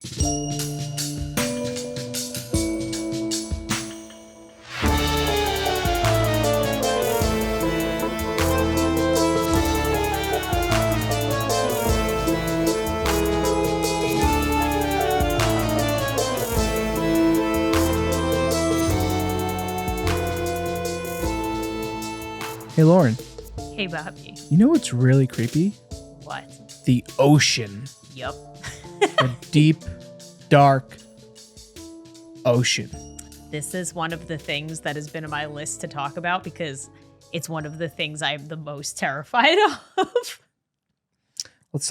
Hey, Lauren. Hey, Bobby. You know what's really creepy? What? The ocean. Yep. The deep, dark ocean. This is one of the things that has been on my list to talk about because it's one of the things I'm the most terrified of.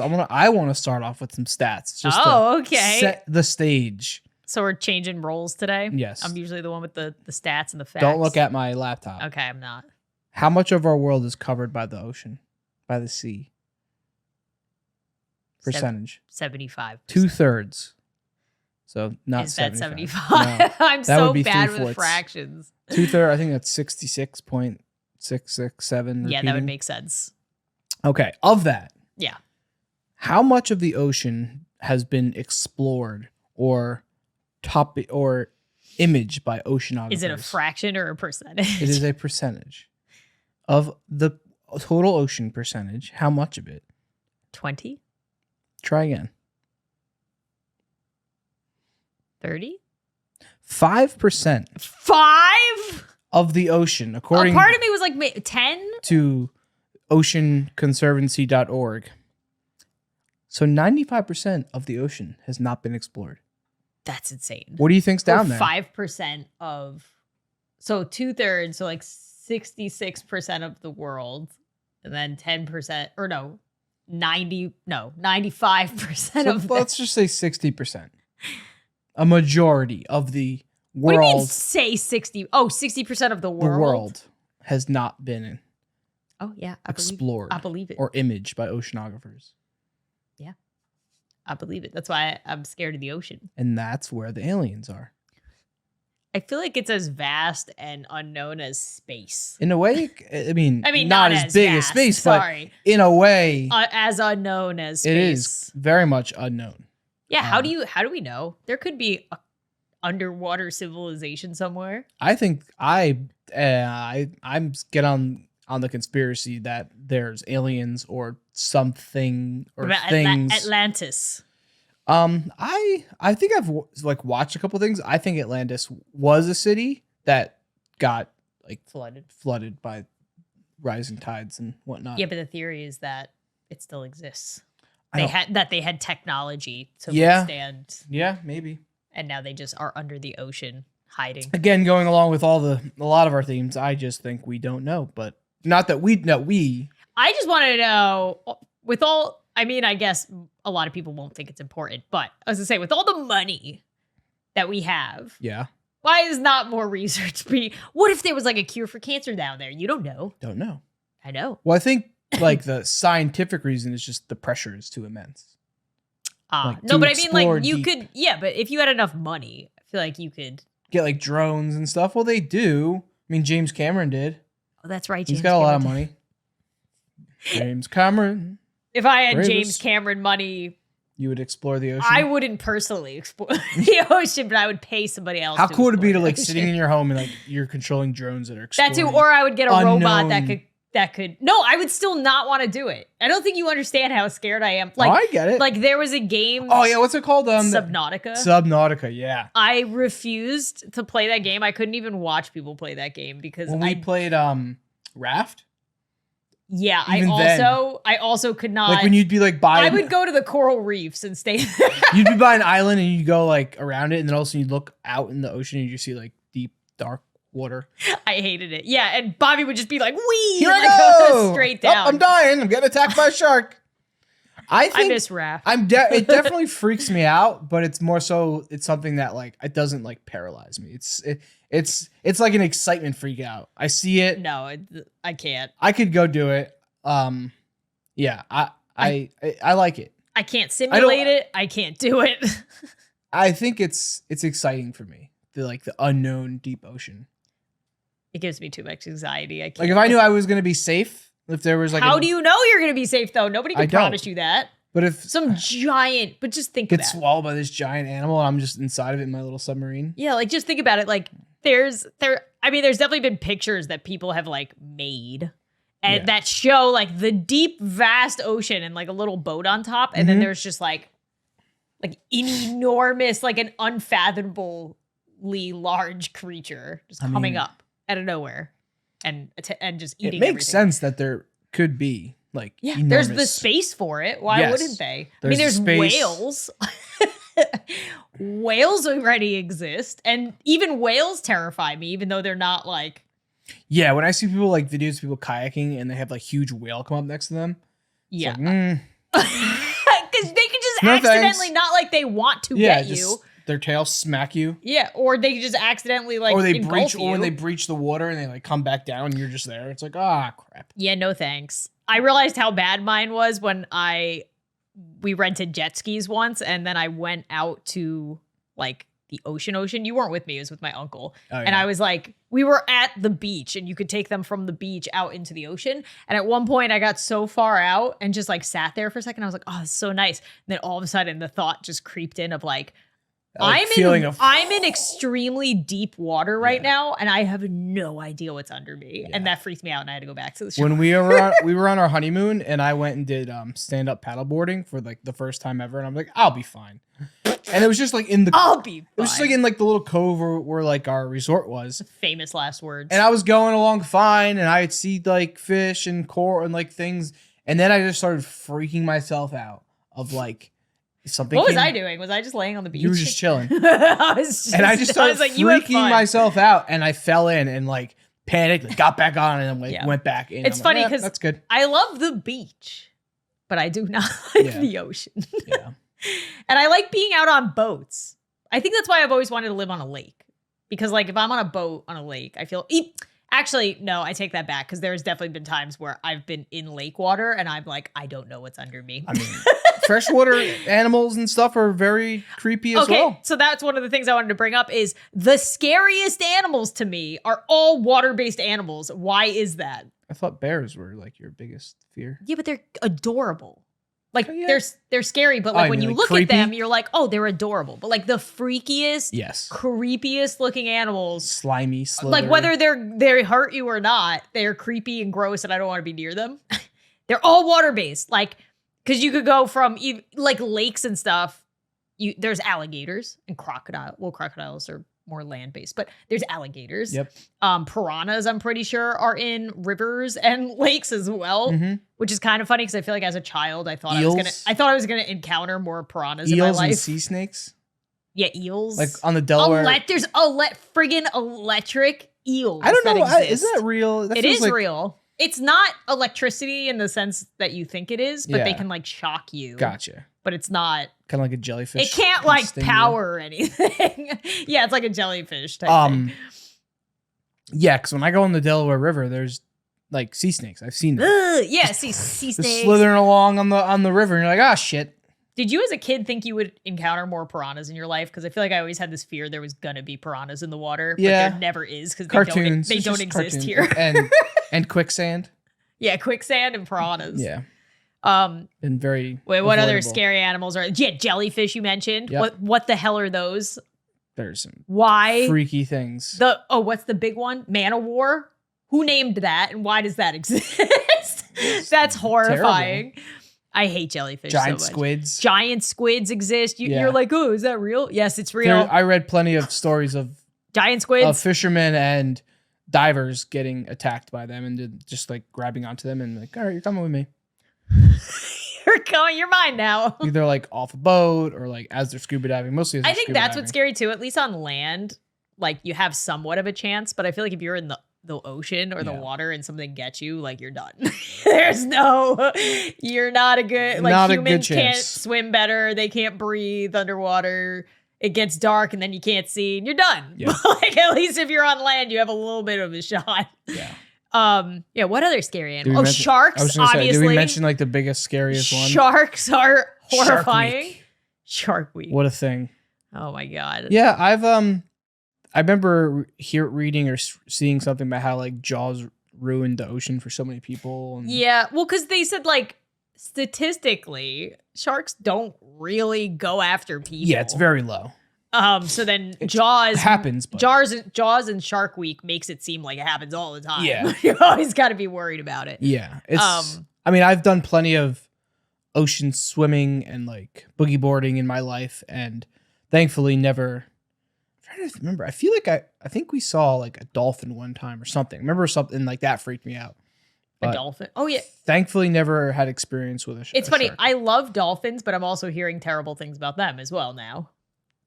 I want to start off with some stats. Just okay. Set the stage. So we're changing roles today? Yes. I'm usually the one with the stats and the facts. Don't look at my laptop. Okay, I'm not. How much of our world is covered by the ocean? By the sea? Percentage. 75%. 2/3. So not is that 75. 75? No. I'm so bad with fractions. 2/3. I think that's 66.667. Yeah, that would make sense. Okay, of that. Yeah. How much of the ocean has been explored or imaged by oceanographers? Is it a fraction or a percentage? It is a percentage. Of the total ocean percentage, how much of it? 20? Try again. 30? 5%. 5? Of the ocean, according part of me was like 10? to oceanconservancy.org. So 95% of the ocean has not been explored. That's insane. What do you think's down there? 5% of, so 2/3, so like 66% of the world, and then 10%, or no, 95% So of let's just say 60%. A majority of the What do you mean world, say 60? Oh, 60% of the the world. world has not been Oh, yeah. explored I believe it. or imaged by oceanographers. Yeah. I believe it. That's why I'm scared of the ocean. And that's where the aliens are. I feel like it's as vast and unknown as space. In a way, I mean not as big vast, as space, sorry. but in a way, As unknown as space. it is very much unknown. Yeah, how do we know? There could be a underwater civilization somewhere. I think I'm get on the conspiracy that there's aliens or something or things. Atlantis. I think I've watched a couple things. I think Atlantis was a city that got flooded by rising tides and whatnot. Yeah, but the theory is that it still exists. They had technology to withstand. Yeah, maybe. And now they just are under the ocean hiding. Again, going along with a lot of our themes, I just think we don't know, but not that we know. I just want to know I guess a lot of people won't think it's important, but I was gonna say, with all the money that we have, Yeah. why is not more research what if there was like a cure for cancer down there? You don't know. Don't know. I know. Well, I think the scientific reason is just the pressure is too immense. No, but I mean, like, you deep. could, yeah, but if you had enough money, I feel like you could Get drones and stuff. Well, they do. I mean, James Cameron did. Oh, that's right. He's got a lot of money. James Cameron. If I had Bravest. James Cameron money, You would explore the ocean? I wouldn't personally explore the ocean, but I would pay somebody else. How cool would it be to explore the sitting in ocean. your home and you're controlling drones that are exploring? That too, or I would get a robot that unknown- could. No, I would still not want to do it. I don't think you understand how scared I am. I get it. Like there was a game. Oh yeah, what's it called? Subnautica. Subnautica, yeah. I refused to play that game. I couldn't even watch people play that game because When we played Raft. Yeah, Even I also could not. Like when you'd be by. I would go to the coral reefs and stay there. You'd be by an island and you'd go around it, and then all of a sudden you'd look out in the ocean and you see deep dark water. I hated it. Yeah, and Bobby would just be like, "Wee!" Here and I go straight down. I'm dying. I'm getting attacked by a shark. I miss Raft. It definitely freaks me out, but it's more so it's something that it doesn't paralyze me. It's like an excitement freak out. I see it. No, I can't. I could go do it. Yeah, I like it. I can't simulate it. I can't do it. I think it's exciting for me. The unknown deep ocean. It gives me too much anxiety. I can't. If I knew I was going to be safe, if there was How do you know you're going to be safe though? Nobody can promise you that. But if some giant, but just think get about it. swallowed by this giant animal, and I'm just inside of it in my little submarine. Yeah, like just think about it. Like there's definitely been pictures that people have like made and that show like the deep, vast ocean and like a little boat on top. And then there's just like an enormous, like an unfathomably large creature just coming up out of nowhere and just eating. It makes sense that there could be like there's the space for it. Why wouldn't they? There's whales. Whales already exist, and even whales terrify me, even though they're not like. Yeah, when I see people like videos of people kayaking and they have like huge whale come up next to them. Yeah. Like, because they can just accidentally, not like they want to get you. Their tail smack you. Yeah, or they can just accidentally like. Or they breach, or when they breach the water and they like come back down, and you're just there. It's like, crap. Yeah, no thanks. I realized how bad mine was when we rented jet skis once, and then I went out to like the ocean. You weren't with me; it was with my uncle. And I was like, we were at the beach, and you could take them from the beach out into the ocean. And at one point, I got so far out and just like sat there for a second. I was like, oh, it's so nice. And then all of a sudden, the thought just creeped in of like. I'm in extremely deep water right now, and I have no idea what's under me, and that freaked me out, and I had to go back to the shore. When we were on our honeymoon, and I went and did stand up paddleboarding for like the first time ever, and I'm like, I'll be fine. And it was just like in the it was just like in like the little cove where like our resort was. Famous last words. And I was going along fine, and I'd see like fish and coral and like things, and then I just started freaking myself out of like. What was I doing? Was I just laying on the beach? You were just chilling. I just started freaking myself out, and I fell in and like panicked, like, got back on, and like went back in. It's funny because that's good. I love the beach, but I do not like the ocean. Yeah, and I like being out on boats. I think that's why I've always wanted to live on a lake, because like if I'm on a boat on a lake, I feel. Actually, no, I take that back, because there's definitely been times where I've been in lake water and I'm like, I don't know what's under me. I mean, freshwater animals and stuff are very creepy as well. Okay, so that's one of the things I wanted to bring up is the scariest animals to me are all water-based animals. Why is that? I thought bears were like your biggest fear. Yeah, but they're adorable. Like they're scary, but like when you look at them, you're like, oh, they're adorable. But like the freakiest, creepiest looking animals, slimy, slithery. Like whether they hurt you or not, they're creepy and gross, and I don't want to be near them. They're all water based, like because you could go from like lakes and stuff. There's alligators and crocodile. Well, crocodiles are more land based, but there's alligators. Yep. Piranhas, I'm pretty sure, are in rivers and lakes as well, which is kind of funny because I feel like as a child I thought I was gonna encounter more piranhas in my life. And sea snakes. Yeah, eels. Like on the Delaware. There's friggin' electric eels. I don't know. Is that real? It is real. It's not electricity in the sense that you think it is, but they can like shock you. Gotcha. But it's not kind of like a jellyfish. It can't like power or anything. Yeah, it's like a jellyfish type thing. Yeah, because when I go in the Delaware River, there's like sea snakes. I've seen them. Sea snakes slithering along on the river, and you're like, shit. Did you as a kid think you would encounter more piranhas in your life? Because I feel like I always had this fear there was gonna be piranhas in the water, but there never is because they don't exist here. And quicksand. Yeah, quicksand and piranhas. Yeah. And very. Wait, what other scary animals are? Yeah, jellyfish you mentioned. Yep. What the hell are those? There's some freaky things. What's the big one? Man o' War? Who named that, and why does that exist? That's horrifying. Terrible. I hate jellyfish so much. Squids. Giant squids exist. You're like, oh, is that real? Yes, it's real. I read plenty of stories of giant squids, of fishermen and divers getting attacked by them and just like grabbing onto them and like, all right, you're coming with me. You're mine now. Either like off a boat or like as they're scuba diving. Mostly, I think that's what's scary too. At least on land, like you have somewhat of a chance. But I feel like if you're in the ocean or the water and something gets you, like you're done. You're not a good. Like humans can't swim better. They can't breathe underwater. It gets dark and then you can't see and you're done. Yeah. Like at least if you're on land, you have a little bit of a shot. Yeah. What other scary animals? Sharks, obviously. Did we mention like the biggest, scariest one? Sharks are horrifying. Shark Week. What a thing. Oh my God. Yeah, I remember reading or seeing something about how like Jaws ruined the ocean for so many people. And yeah, well, because they said like statistically, sharks don't really go after people. Yeah, it's very low. So then It Jaws happens. But. Jaws and Shark Week makes it seem like it happens all the time. Yeah. You always got to be worried about it. Yeah. It's, I mean, I've done plenty of ocean swimming and like boogie boarding in my life, and thankfully never. I'm trying to remember. I feel like I think we saw like a dolphin one time or something. Remember something like that freaked me out. A dolphin? Oh yeah. Thankfully, never had experience with a shark. It's funny. I love dolphins, but I'm also hearing terrible things about them as well now.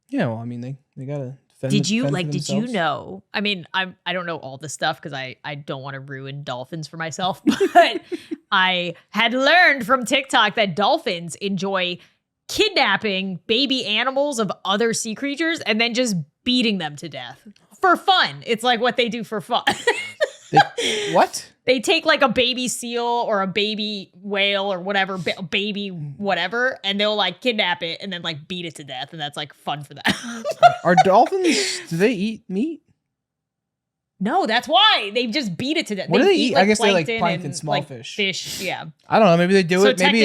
Yeah, well, I mean, they gotta defend. Did you know? I mean, I don't know all the stuff because I don't want to ruin dolphins for myself, but I had learned from TikTok that dolphins enjoy kidnapping baby animals of other sea creatures and then just beating them to death for fun. It's like what they do for fun. What? They take like a baby seal or a baby whale or whatever, baby whatever, and they'll like kidnap it and then like beat it to death. And that's like fun for them. Are dolphins, do they eat meat? No, that's why. They just beat it to death. What do they eat? Like, I guess they like plankton, and, small like, fish. Fish, yeah. I don't know. Maybe they do So it. Maybe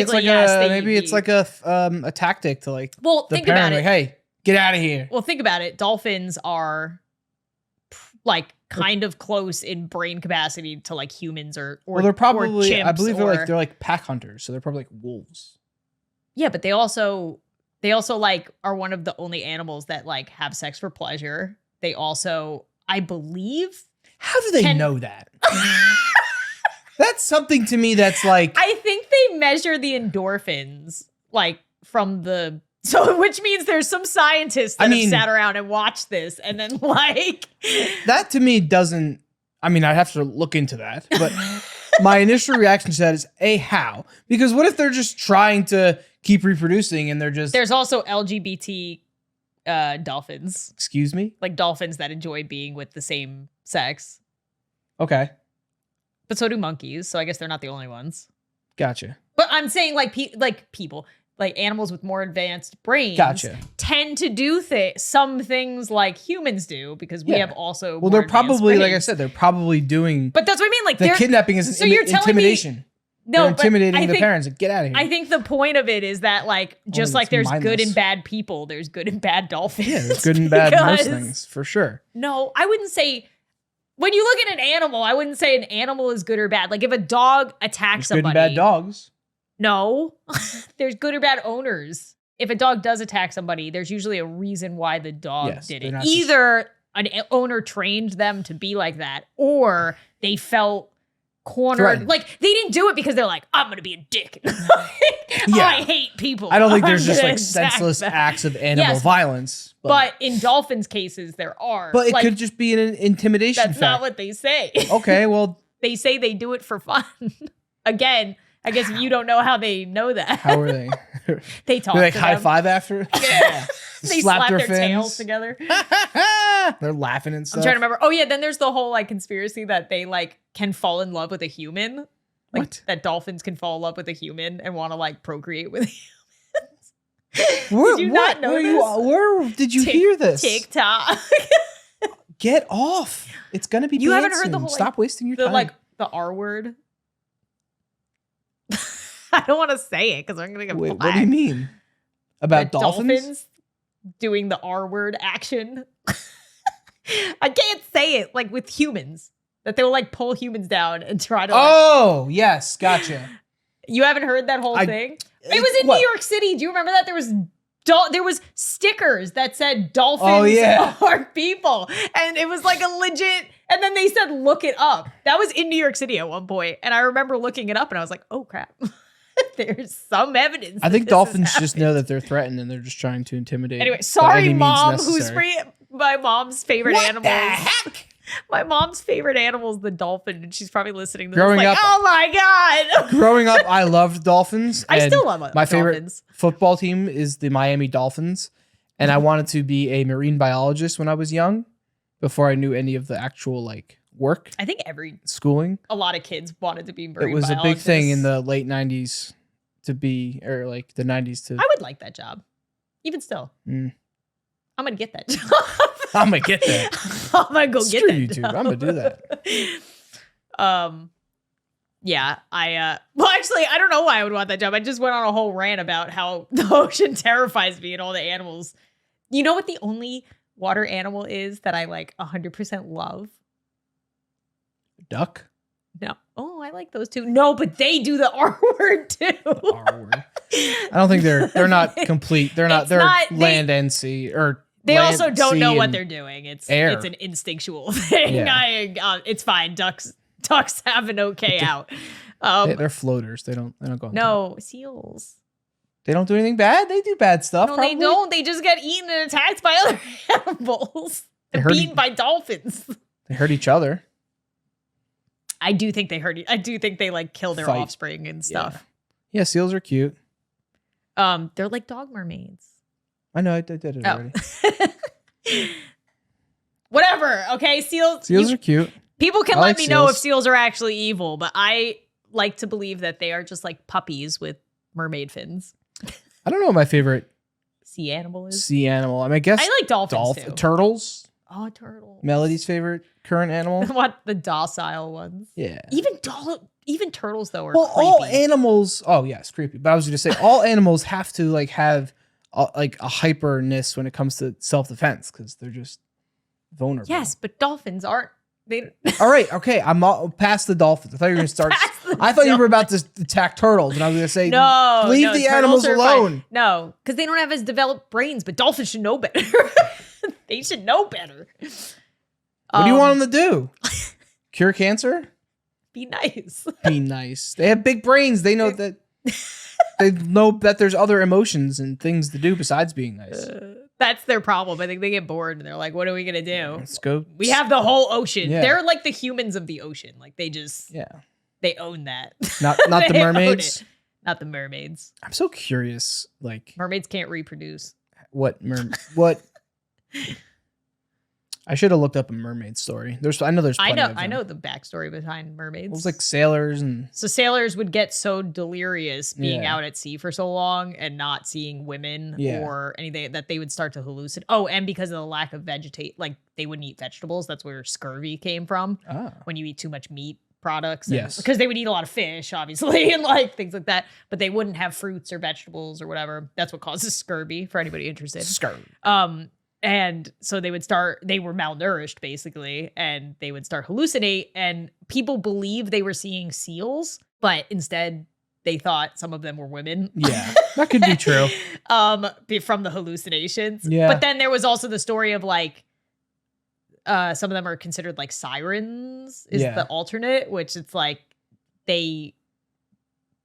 it's like a tactic to like well, the think parent, about it. like, hey, get out of here. Well, think about it. Dolphins are like kind of close in brain capacity to like humans or well, they're probably chimps I believe they're like pack hunters, so they're probably like wolves. Yeah, but they also like are one of the only animals that like have sex for pleasure. They also, I believe, how do they know that? That's something to me that's like I think they measure the endorphins like from the so which means there's some scientists that have sat around and watched this and then like that to me doesn't I mean, I'd have to look into that, but my initial reaction to that is how? Because what if they're just trying to keep reproducing and they're just there's also LGBT dolphins. Excuse me? Like dolphins that enjoy being with the same sex. Okay. But so do monkeys, so I guess they're not the only ones. Gotcha. But I'm saying like people, like animals with more advanced brains tend to do some things like humans do because we have also well, they're probably, like I said, they're probably doing but that's what I mean. Like the kidnapping is intimidation. No, they're intimidating the parents. Like, get out of here. I think the point of it is that like just like there's good and bad people, there's good and bad dolphins. Yeah, there's good and bad most things for sure. No, I wouldn't say when you look at an animal, I wouldn't say an animal is good or bad. Like if a dog attacks somebody. Good and bad dogs. No, there's good or bad owners. If a dog does attack somebody, there's usually a reason why the dog did it. Either an owner trained them to be like that or they felt cornered. Threatened. Like they didn't do it because they're like, I'm going to be a dick. I hate people. I don't think there's just like senseless acts of animal violence. But in dolphins' cases, there are. But it could just be an intimidation That's not what they say. Okay, well. They say they do it for fun. Again, I guess you don't know how they know that. How are they? They talk. They like high five after. Yeah. They slap their tails together. They're laughing and stuff. I'm trying to remember. Oh yeah, then there's the whole like conspiracy that they like can fall in love with a human. Like, what? That dolphins can fall in love with a human and want to like procreate with humans. Did you not know this? Where did you hear this? TikTok. Get off! It's gonna be. You haven't heard the whole. Stop wasting your time. Like the R word. I don't want to say it because I'm going to get flagged. What do you mean? About dolphins? Doing the R word action. I can't say it like with humans. That they'll like pull humans down and try to Oh, yes. Gotcha. You haven't heard that whole thing? It was in New York City. Do you remember that? There was stickers that said dolphins are people. And it was like a legit, and then they said, look it up. That was in New York City at one point. And I remember looking it up and I was like, oh crap. There's some evidence. I think dolphins just know that they're threatened and they're just trying to intimidate. Anyway, sorry, Mom, who's my mom's favorite animal. What the heck? My mom's favorite animal is the dolphin, and she's probably listening to growing this like, up, oh my God. Growing up, I loved dolphins. I still love dolphins. My favorite football team is the Miami Dolphins, and I wanted to be a marine biologist when I was young, before I knew any of the actual like work. I think schooling. A lot of kids wanted to be marine biologists. It was biologists. a big thing in the late 90s to be, or like the 90s to. I would like that job. Even still. I'm going to get that job. I'm going to get that. I'm going to go get that YouTube. job. I'm going to do that. Yeah, well, actually, I don't know why I would want that job. I just went on a whole rant about how the ocean terrifies me and all the animals. You know what the only water animal is that I like 100% love? Duck? No. Oh, I like those too. No, but they do the R word too. The R word. I don't think they're not complete. They're land and sea or they also don't know what they're doing. It's an instinctual thing. Yeah. It's fine. Ducks have an okay out. They're floaters. They don't go. No, seals. They don't do anything bad. They do bad stuff. No, probably. They don't. They just get eaten and attacked by other animals. They're beaten by dolphins. They hurt each other. I do think they hurt. I do think they like kill their offspring and stuff. Yeah, seals are cute. They're like dog mermaids. I know. I did it already. Whatever. Okay, seals. Seals are cute. People can let me know if seals are actually evil, but I like to believe that they are just like puppies with mermaid fins. I don't know what my favorite sea animal is. Sea animal. I mean, I guess I like dolphins too. Turtles. Oh, turtles. Melody's favorite current animal. What, the docile ones? Yeah. Even turtles though are creepy. All animals. Oh yes, creepy. But I was going to say all animals have to like have a hyperness when it comes to self-defense because they're just vulnerable. Yes, but dolphins aren't. All right, okay. I'm past the dolphins. I thought you were going to start. I thought you were about to attack turtles, and I was going to say, no, leave the animals alone. Fine. No, because they don't have as developed brains, but dolphins should know better. They should know better. What do you want them to do? Cure cancer? Be nice. Be nice. They have big brains. They know that. They know that there's other emotions and things to do besides being nice. That's their problem. I think they get bored and they're like, what are we going to do? Let's go. We have the whole ocean. Yeah. They're like the humans of the ocean. Like they just, they own that. Not the mermaids? Not the mermaids. I'm so curious. Like mermaids can't reproduce. What? I should have looked up a mermaid story. I know the backstory behind mermaids. It was like sailors so sailors would get so delirious being out at sea for so long and not seeing women or anything that they would start to hallucinate. Oh, and because of the lack of like they wouldn't eat vegetables. That's where scurvy came from. When you eat too much meat products. Because they would eat a lot of fish, obviously, and like things like that. But they wouldn't have fruits or vegetables or whatever. That's what causes scurvy for anybody interested. Scurvy. And so they were malnourished basically, and they would start hallucinate, and people believed they were seeing seals, but instead they thought some of them were women. Yeah, that could be true. From the hallucinations. Yeah. But then there was also the story of like, some of them are considered like sirens is the alternate, which it's like they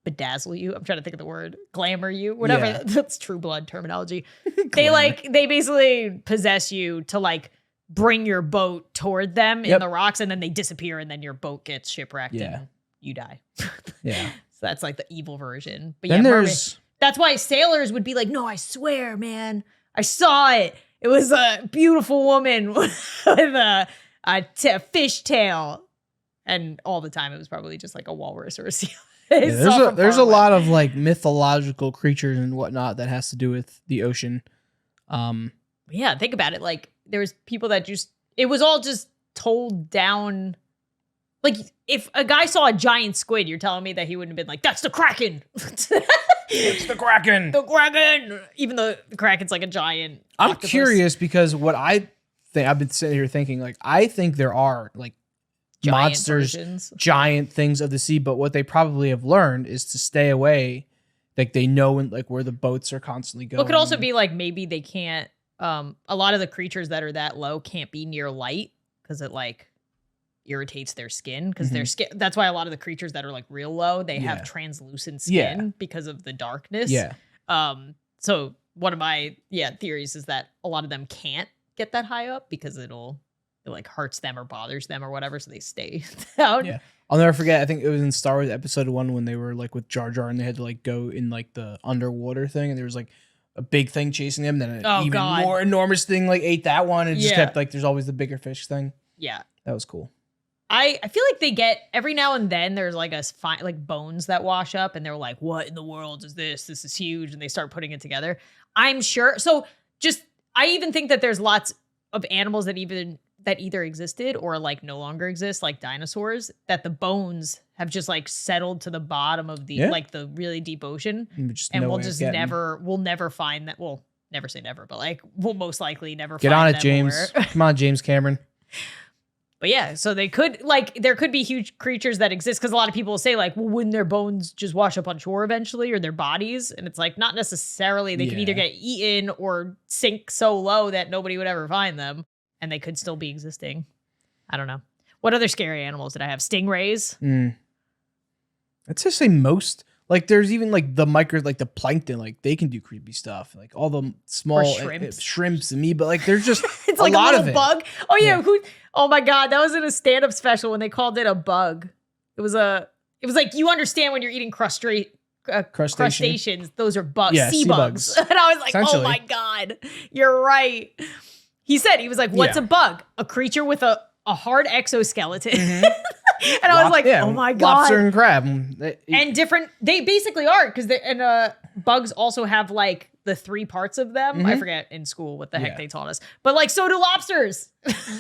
bedazzle you. I'm trying to think of the word. Glamour you. Whatever. Yeah. That's True Blood terminology. they basically possess you to like bring your boat toward them in the rocks, and then they disappear, and then your boat gets shipwrecked and you die. Yeah. So that's like the evil version. But then that's why sailors would be like, no, I swear, man, I saw it. It was a beautiful woman with a fish tail. And all the time it was probably just like a walrus or a seal. There's a lot of like mythological creatures and whatnot that has to do with the ocean. Yeah, think about it. Like there was people that it was all just told down. Like if a guy saw a giant squid, you're telling me that he wouldn't have been like, that's the Kraken. It's the Kraken. The Kraken. Even though the Kraken's like a giant octopus. Curious because what I think, I've been sitting here thinking, like, I think there are like giant monsters, giant things of the sea, but what they probably have learned is to stay away. Like they know like where the boats are constantly going. Well, it could also be like maybe they can't. A lot of the creatures that are that low can't be near light because it like irritates their skin because their skin. That's why a lot of the creatures that are like real low, they have translucent skin because of the darkness. Yeah. So one of my theories is that a lot of them can't get that high up because it like hurts them or bothers them or whatever, so they stay down. Yeah. I'll never forget, I think it was in Star Wars Episode 1 when they were like with Jar Jar and they had to like go in like the underwater thing and there was like a big thing chasing them, then an more enormous thing like ate that one and it just kept like there's always the bigger fish thing. Yeah. That was cool. I feel like they get every now and then there's like like bones that wash up and they're like, what in the world is this? This is huge. And they start putting it together. I'm sure. So I even think that there's lots of animals that even that either existed or like no longer exist, like dinosaurs, that the bones have just like settled to the bottom of the like the really deep ocean, and we'll never find that. We'll never say never, but like we'll most likely never get find on it, them. James. Come on, James Cameron. But yeah, so they could there could be huge creatures that exist, because a lot of people will say like, well, wouldn't their bones just wash up on shore eventually, or their bodies? And it's like, not necessarily. They can either get eaten or sink so low that nobody would ever find them, and they could still be existing. I don't know. What other scary animals did I have? Stingrays. I'd just say most. Like there's even like the the plankton, like they can do creepy stuff. Like all the small shrimps and me, but like there's just it's like a lot little of bug. Oh yeah. Oh my God. That was in a stand-up special when they called it a bug. It was like, you understand when you're eating crustaceans, those are bugs, sea bugs. And I was like, oh my God, you're right. He was like, what's a bug? A creature with a hard exoskeleton. And I was like, oh my God. Lobster and crab. And different, they basically are, because bugs also have like the 3 parts of them. I forget in school what the heck they taught us. But like, so do lobsters.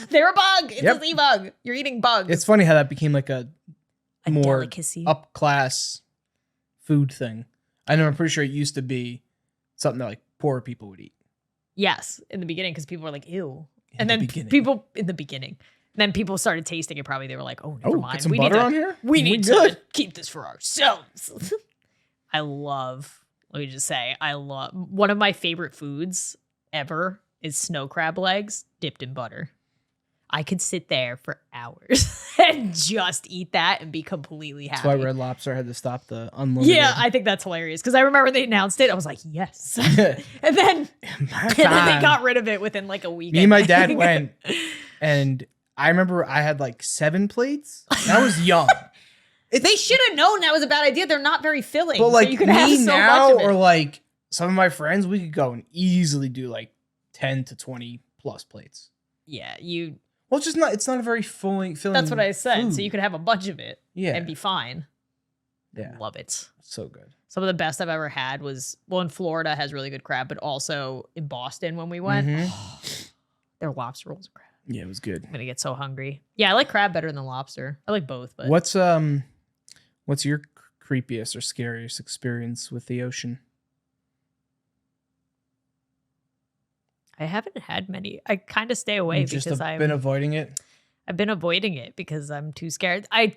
They're a bug. It's a sea bug. You're eating bugs. It's funny how that became like a more delicacy, up class food thing. I know, I'm pretty sure it used to be something that like poor people would eat. Yes, in the beginning, because people were like, ew. People in the beginning. Then people started tasting it. Probably they were like, "Oh, never mind. Get some butter on here. We need to keep this for ourselves." Let me just say, I love one of my favorite foods ever is snow crab legs dipped in butter. I could sit there for hours and just eat that and be completely happy. That's why Red Lobster had to stop the unlimited. Yeah, I think that's hilarious, because I remember they announced it. I was like, yes. and then they got rid of it within like a week. Me and my dad went, and I remember I had like 7 plates. And I was young. They should have known that was a bad idea. They're not very filling. But like so you could have so now, much of it. or like some of my friends, we could go and easily do like 10 to 20 plus plates. Yeah, well, it's not a very filling. That's what I said. Food. So you could have a bunch of it, yeah, and be fine. Yeah, love it. So good. Some of the best I've ever had was, well, in Florida has really good crab, but also in Boston when we went, their lobster rolls of crab. Yeah, it was good. I'm gonna get so hungry. Yeah, I like crab better than lobster. I like both. But what's your creepiest or scariest experience with the ocean? I haven't had many. I kind of stay away because I've been avoiding it. I've been avoiding it because I'm too scared. I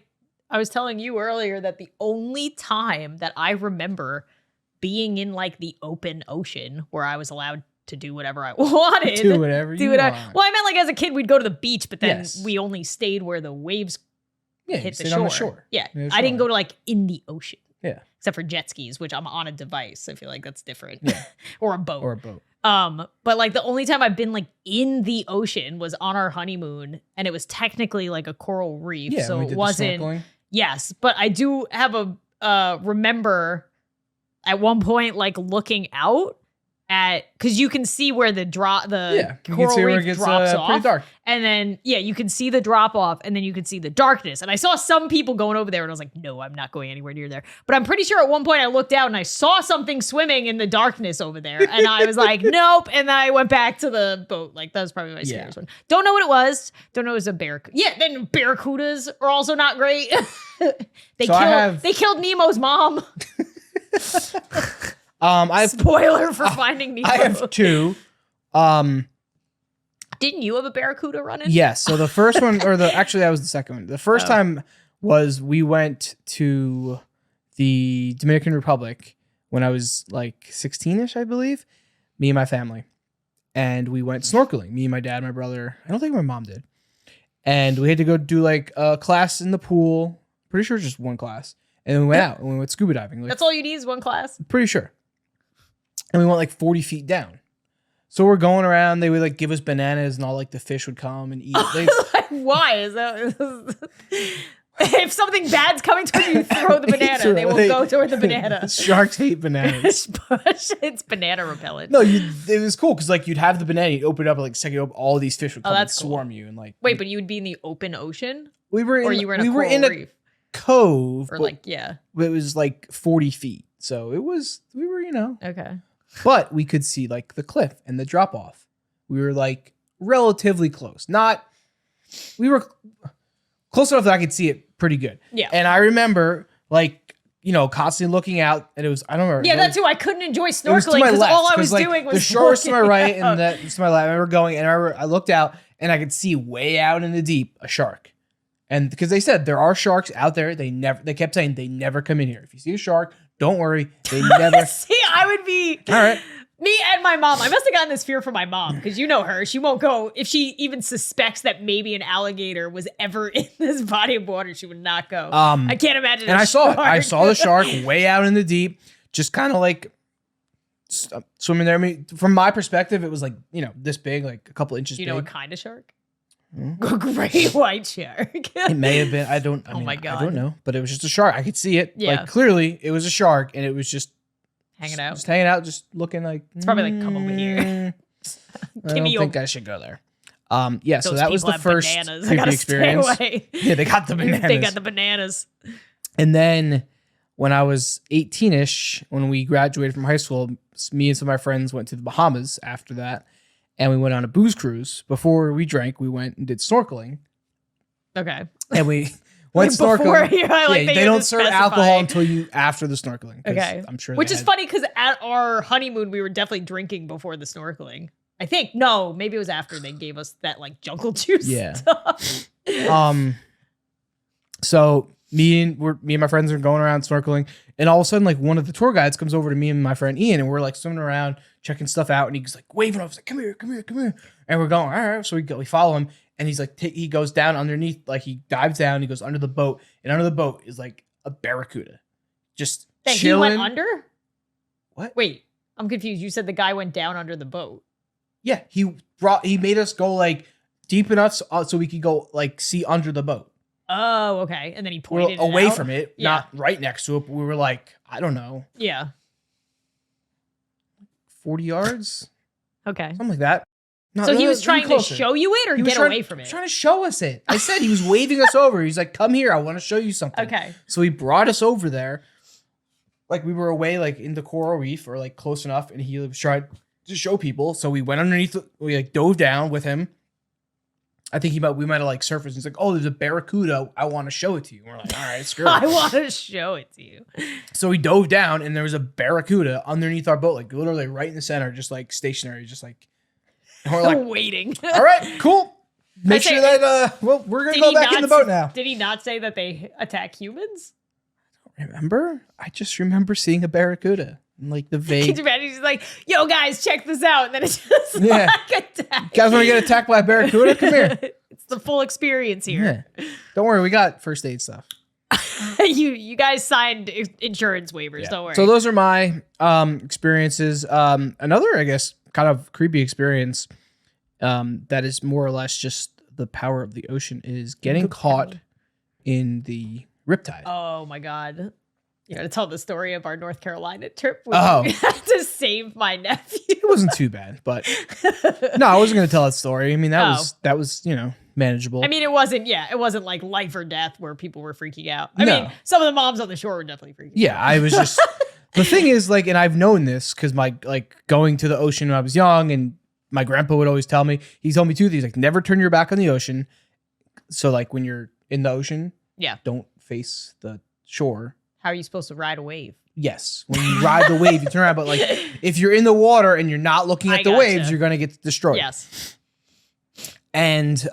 was telling you earlier that the only time that I remember being in like the open ocean where I was allowed to do whatever I wanted. Do whatever you want. Well, I meant like as a kid, we'd go to the beach, but then we only stayed where the waves hit the shore. On the shore. Yeah. I didn't go to like in the ocean. Yeah. Except for jet skis, which I'm on a device. I feel like that's different. Yeah. Or a boat. But like the only time I've been like in the ocean was on our honeymoon, and it was technically like a coral reef. Yeah, so it wasn't. Yes. But I do have remember at one point like looking out because you can see where the coral reef drops off, pretty dark. And then you can see the drop off, and then you can see the darkness. And I saw some people going over there, and I was like, no, I'm not going anywhere near there. But I'm pretty sure at one point I looked out and I saw something swimming in the darkness over there, and I was like, nope. And then I went back to the boat. Like that was probably my scariest one. Don't know what it was. Don't know it was a barracuda. Yeah, then barracudas are also not great. They killed Nemo's mom. Spoiler for Finding Nemo. I have 2. Didn't you have a barracuda running? Yes. So the first one, actually that was the second one. The first time was we went to the Dominican Republic when I was like 16-ish, I believe. Me and my family, and we went snorkeling. Me and my dad, my brother. I don't think my mom did. And we had to go do like a class in the pool. Pretty sure just one class. And then we went out and we went scuba diving. Like, that's all you need is one class? Pretty sure. And we went like 40 feet down. So we're going around. They would like give us bananas, and all like the fish would come and eat. Why is that? If something bad's coming toward you, throw the banana. They will go toward the banana. Sharks hate bananas. It's banana repellent. No, it was cool because like you'd have the banana, you'd open it up, and like second up, all these fish would come and swarm you. And like, wait, but you would be in the open ocean? You were in a cove, or like it was like 40 feet. So we were okay. But we could see like the cliff and the drop off. We were like relatively close, not we were close enough that I could see it pretty good. Yeah. And I remember like, constantly looking out, and it was, I don't remember. Yeah, that's who I couldn't enjoy snorkeling because all I was doing was the shore was to my right out. and that's to my left. I remember going, and I looked out and I could see way out in the deep a shark. And because they said there are sharks out there, they kept saying they never come in here. If you see a shark, don't worry, they never. See, I would be all right. Me and my mom. I must have gotten this fear from my mom because you know her. She won't go if she even suspects that maybe an alligator was ever in this body of water. She would not go. I can't imagine. And I saw the shark way out in the deep, just kind of like swimming there. I mean, from my perspective, it was like this big, like a couple inches. Do you know what kind of shark? Hmm? Great white shark. It may have been. Oh my God. I don't know, but it was just a shark. I could see it. Yeah. Like clearly, it was a shark, and it was just. Hanging out. Just hanging out, just looking like... It's probably like, come over here. I don't think I should go there. Yeah, so that was the first bananas. creepy experience. Yeah, they got the bananas. They got the bananas. And then when I was 18-ish, when we graduated from high school, me and some of my friends went to the Bahamas after that, and we went on a booze cruise. Before we drank, we went and did snorkeling. Okay. And we... Went snorkeling. They don't serve alcohol until after the snorkeling. Okay, I'm sure. Which is funny because at our honeymoon we were definitely drinking before the snorkeling. I think maybe it was after they gave us that like jungle juice. Yeah. So me and my friends are going around snorkeling, and all of a sudden, like one of the tour guides comes over to me and my friend Ian, and we're like swimming around, checking stuff out, and he's like waving us, like, "Come here, come here, come here," and we're going, all right. So we follow him. And he's like, he goes down underneath, like he dives down, he goes under the boat, and under the boat is like a barracuda, just chilling. He went under? What? Wait, I'm confused. You said the guy went down under the boat. Yeah, he made us go like deep enough so we could go like see under the boat. Oh, okay. And then he pointed away out. from it, not right next to it. But we were like, I don't know. Yeah. 40 yards. Okay. Something like that. No, so he was trying to show you it or get away from it? He was trying to show us it. I said he was waving us over. He's like, come here. I want to show you something. Okay. So he brought us over there. Like we were away like in the coral reef or like close enough. And he was trying to show people. So we went underneath. We like dove down with him. I think we might have like surfaced. He's like, oh, there's a barracuda. I want to show it to you. And we're like, all right, screw it. I want to show it to you. So we dove down and there was a barracuda underneath our boat. Like literally right in the center. Just like stationary. Just like. And we're like waiting. All right, cool. Make sure that we're gonna go back in the boat now. Did he not say that they attack humans? I don't remember. I just remember seeing a barracuda in like the vague. Could you imagine? He's like, "Yo, guys, check this out," and then it's just like attack. You guys want to get attacked by a barracuda? Come here. It's the full experience here. Yeah. Don't worry, we got first aid stuff. You guys signed insurance waivers. Yeah. Don't worry. So those are my experiences. Another, I guess, kind of creepy experience that is more or less just the power of the ocean is getting caught in the riptide. Oh my God. You gotta tell the story of our North Carolina trip where we had to save my nephew. It wasn't too bad, but no, I wasn't gonna tell that story. I mean, that was manageable. I mean, it wasn't like life or death where people were freaking out. I mean, some of the moms on the shore were definitely freaking out. Yeah, I was just the thing is like, and I've known this because my like going to the ocean when I was young, and my grandpa would always tell me, he told me too, he's like, never turn your back on the ocean. So like when you're in the ocean, don't face the shore. How are you supposed to ride a wave? Yes. When you ride the wave, you turn around. But like if you're in the water and you're not looking at the waves, you're going to get destroyed. Yes. And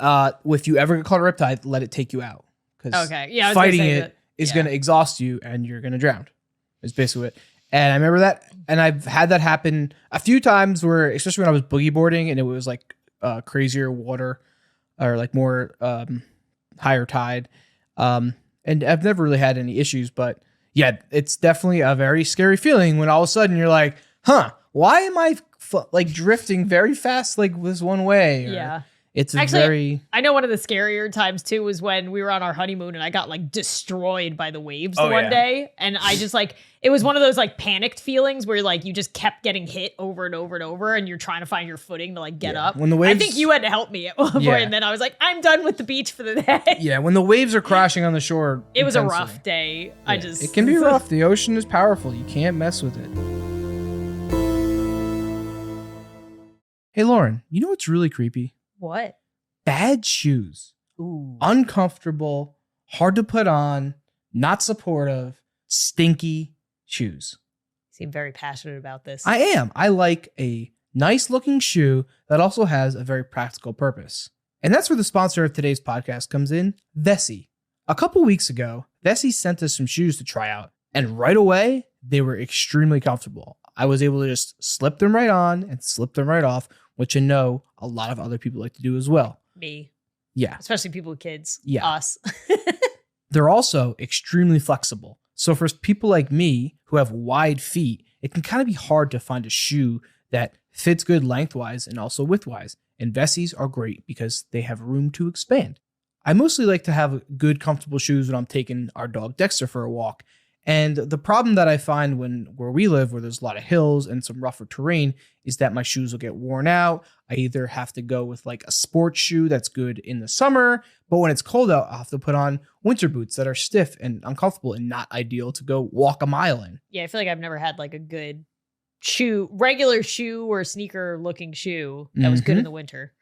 if you ever get caught a riptide, let it take you out. Because fighting it is going to exhaust you and you're going to drown. Is basically it. And I remember that. And I've had that happen a few times where, especially when I was boogie boarding and it was like crazier water or like more higher tide. And I've never really had any issues, but yeah, it's definitely a very scary feeling when all of a sudden you're like, why am I like drifting very fast like this one way? Or, it's actually, I know one of the scarier times too was when we were on our honeymoon and I got like destroyed by the waves one day. And I just like, it was one of those like panicked feelings where like you just kept getting hit over and over and over and you're trying to find your footing to like get up. When the waves, I think you had to help me at one point and then I was like, I'm done with the beach for the day. Yeah, when the waves are crashing on the shore. It was a rough day. Yeah. It can be rough. The ocean is powerful. You can't mess with it. Hey, Lauren, you know what's really creepy? What? Bad shoes. Ooh. Uncomfortable, hard to put on, not supportive, stinky shoes. You seem very passionate about this. I am. I like a nice looking shoe that also has a very practical purpose. And that's where the sponsor of today's podcast comes in, Vessi. A couple weeks ago, Vessi sent us some shoes to try out, and right away, they were extremely comfortable. I was able to just slip them right on and slip them right off, which I know a lot of other people like to do as well. Me. Yeah. Especially people with kids. Yeah. Us. They're also extremely flexible. So for people like me who have wide feet, it can kind of be hard to find a shoe that fits good lengthwise and also widthwise. And Vessis are great because they have room to expand. I mostly like to have good, comfortable shoes when I'm taking our dog Dexter for a walk. And the problem that I find where we live, where there's a lot of hills and some rougher terrain, is that my shoes will get worn out. I either have to go with like a sports shoe that's good in the summer, but when it's cold out, I'll have to put on winter boots that are stiff and uncomfortable and not ideal to go walk a mile in. Yeah, I feel like I've never had like a good regular shoe or sneaker looking shoe that was good in the winter.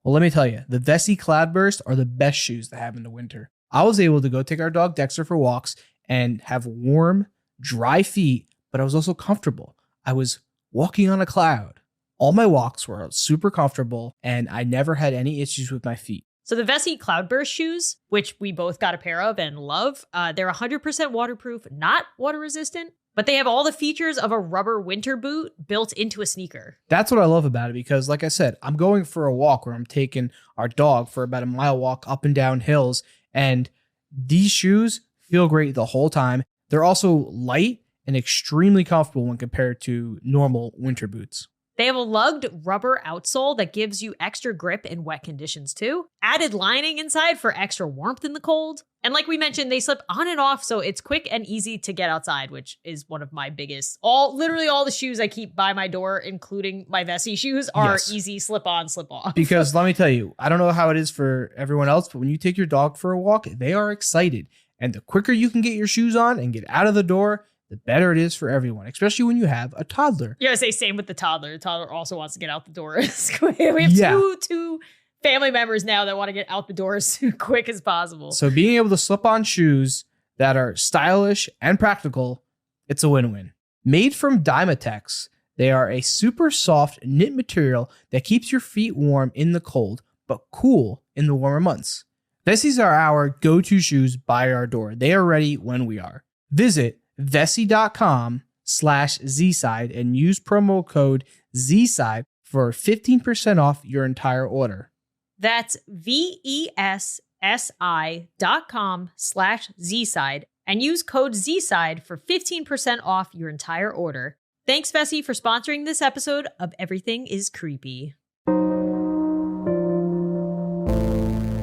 Well, let me tell you, the Vessi Cloudburst are the best shoes to have in the winter. I was able to go take our dog Dexter for walks and have warm, dry feet, but I was also comfortable. I was walking on a cloud. All my walks were super comfortable, and I never had any issues with my feet. So the Vessi Cloudburst shoes, which we both got a pair of and love, they're 100% waterproof, not water resistant, but they have all the features of a rubber winter boot built into a sneaker. That's what I love about it because, like I said, I'm going for a walk where I'm taking our dog for about a mile walk up and down hills, and these shoes feel great the whole time. They're also light and extremely comfortable when compared to normal winter boots. They have a lugged rubber outsole that gives you extra grip in wet conditions too. Added lining inside for extra warmth in the cold. And like we mentioned, they slip on and off, so it's quick and easy to get outside, which is one of my biggest. Literally all the shoes I keep by my door, including my Vessi shoes, are easy slip on, slip off. Because let me tell you, I don't know how it is for everyone else, but when you take your dog for a walk, they are excited. And the quicker you can get your shoes on and get out of the door, the better it is for everyone, especially when you have a toddler. Yeah, I say same with the toddler. The toddler also wants to get out the door as quick. We have two family members now that want to get out the door as quick as possible. So being able to slip on shoes that are stylish and practical, it's a win-win. Made from Dymatex, they are a super soft knit material that keeps your feet warm in the cold, but cool in the warmer months. Vessis are our go-to shoes by our door. They are ready when we are. Visit vessi.com/zside and use promo code zside for 15% off your entire order. That's VESSI.com/zside and use code zside for 15% off your entire order. Thanks, Vessi, for sponsoring this episode of Everything is Creepy.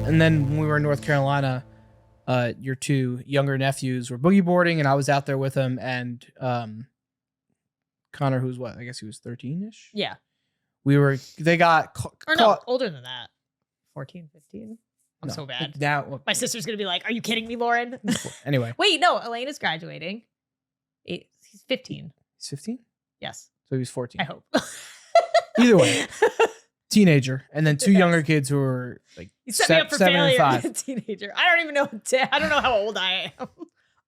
And then when we were in North Carolina, your two younger nephews were boogie boarding, and I was out there with them. And Connor, who's what? I guess he was 13-ish. Yeah. They got caught. No, older than that. 14, 15. I'm so bad. Now my sister's going to be like, are you kidding me, Lauren? Anyway. Wait, no, Elena's graduating. He's 15. He's 15? Yes. So he was 14. I hope. Either way. Teenager, and then two younger kids who are like you set me up for 7 failure and 5. as a teenager. I don't even know. I don't know how old I am.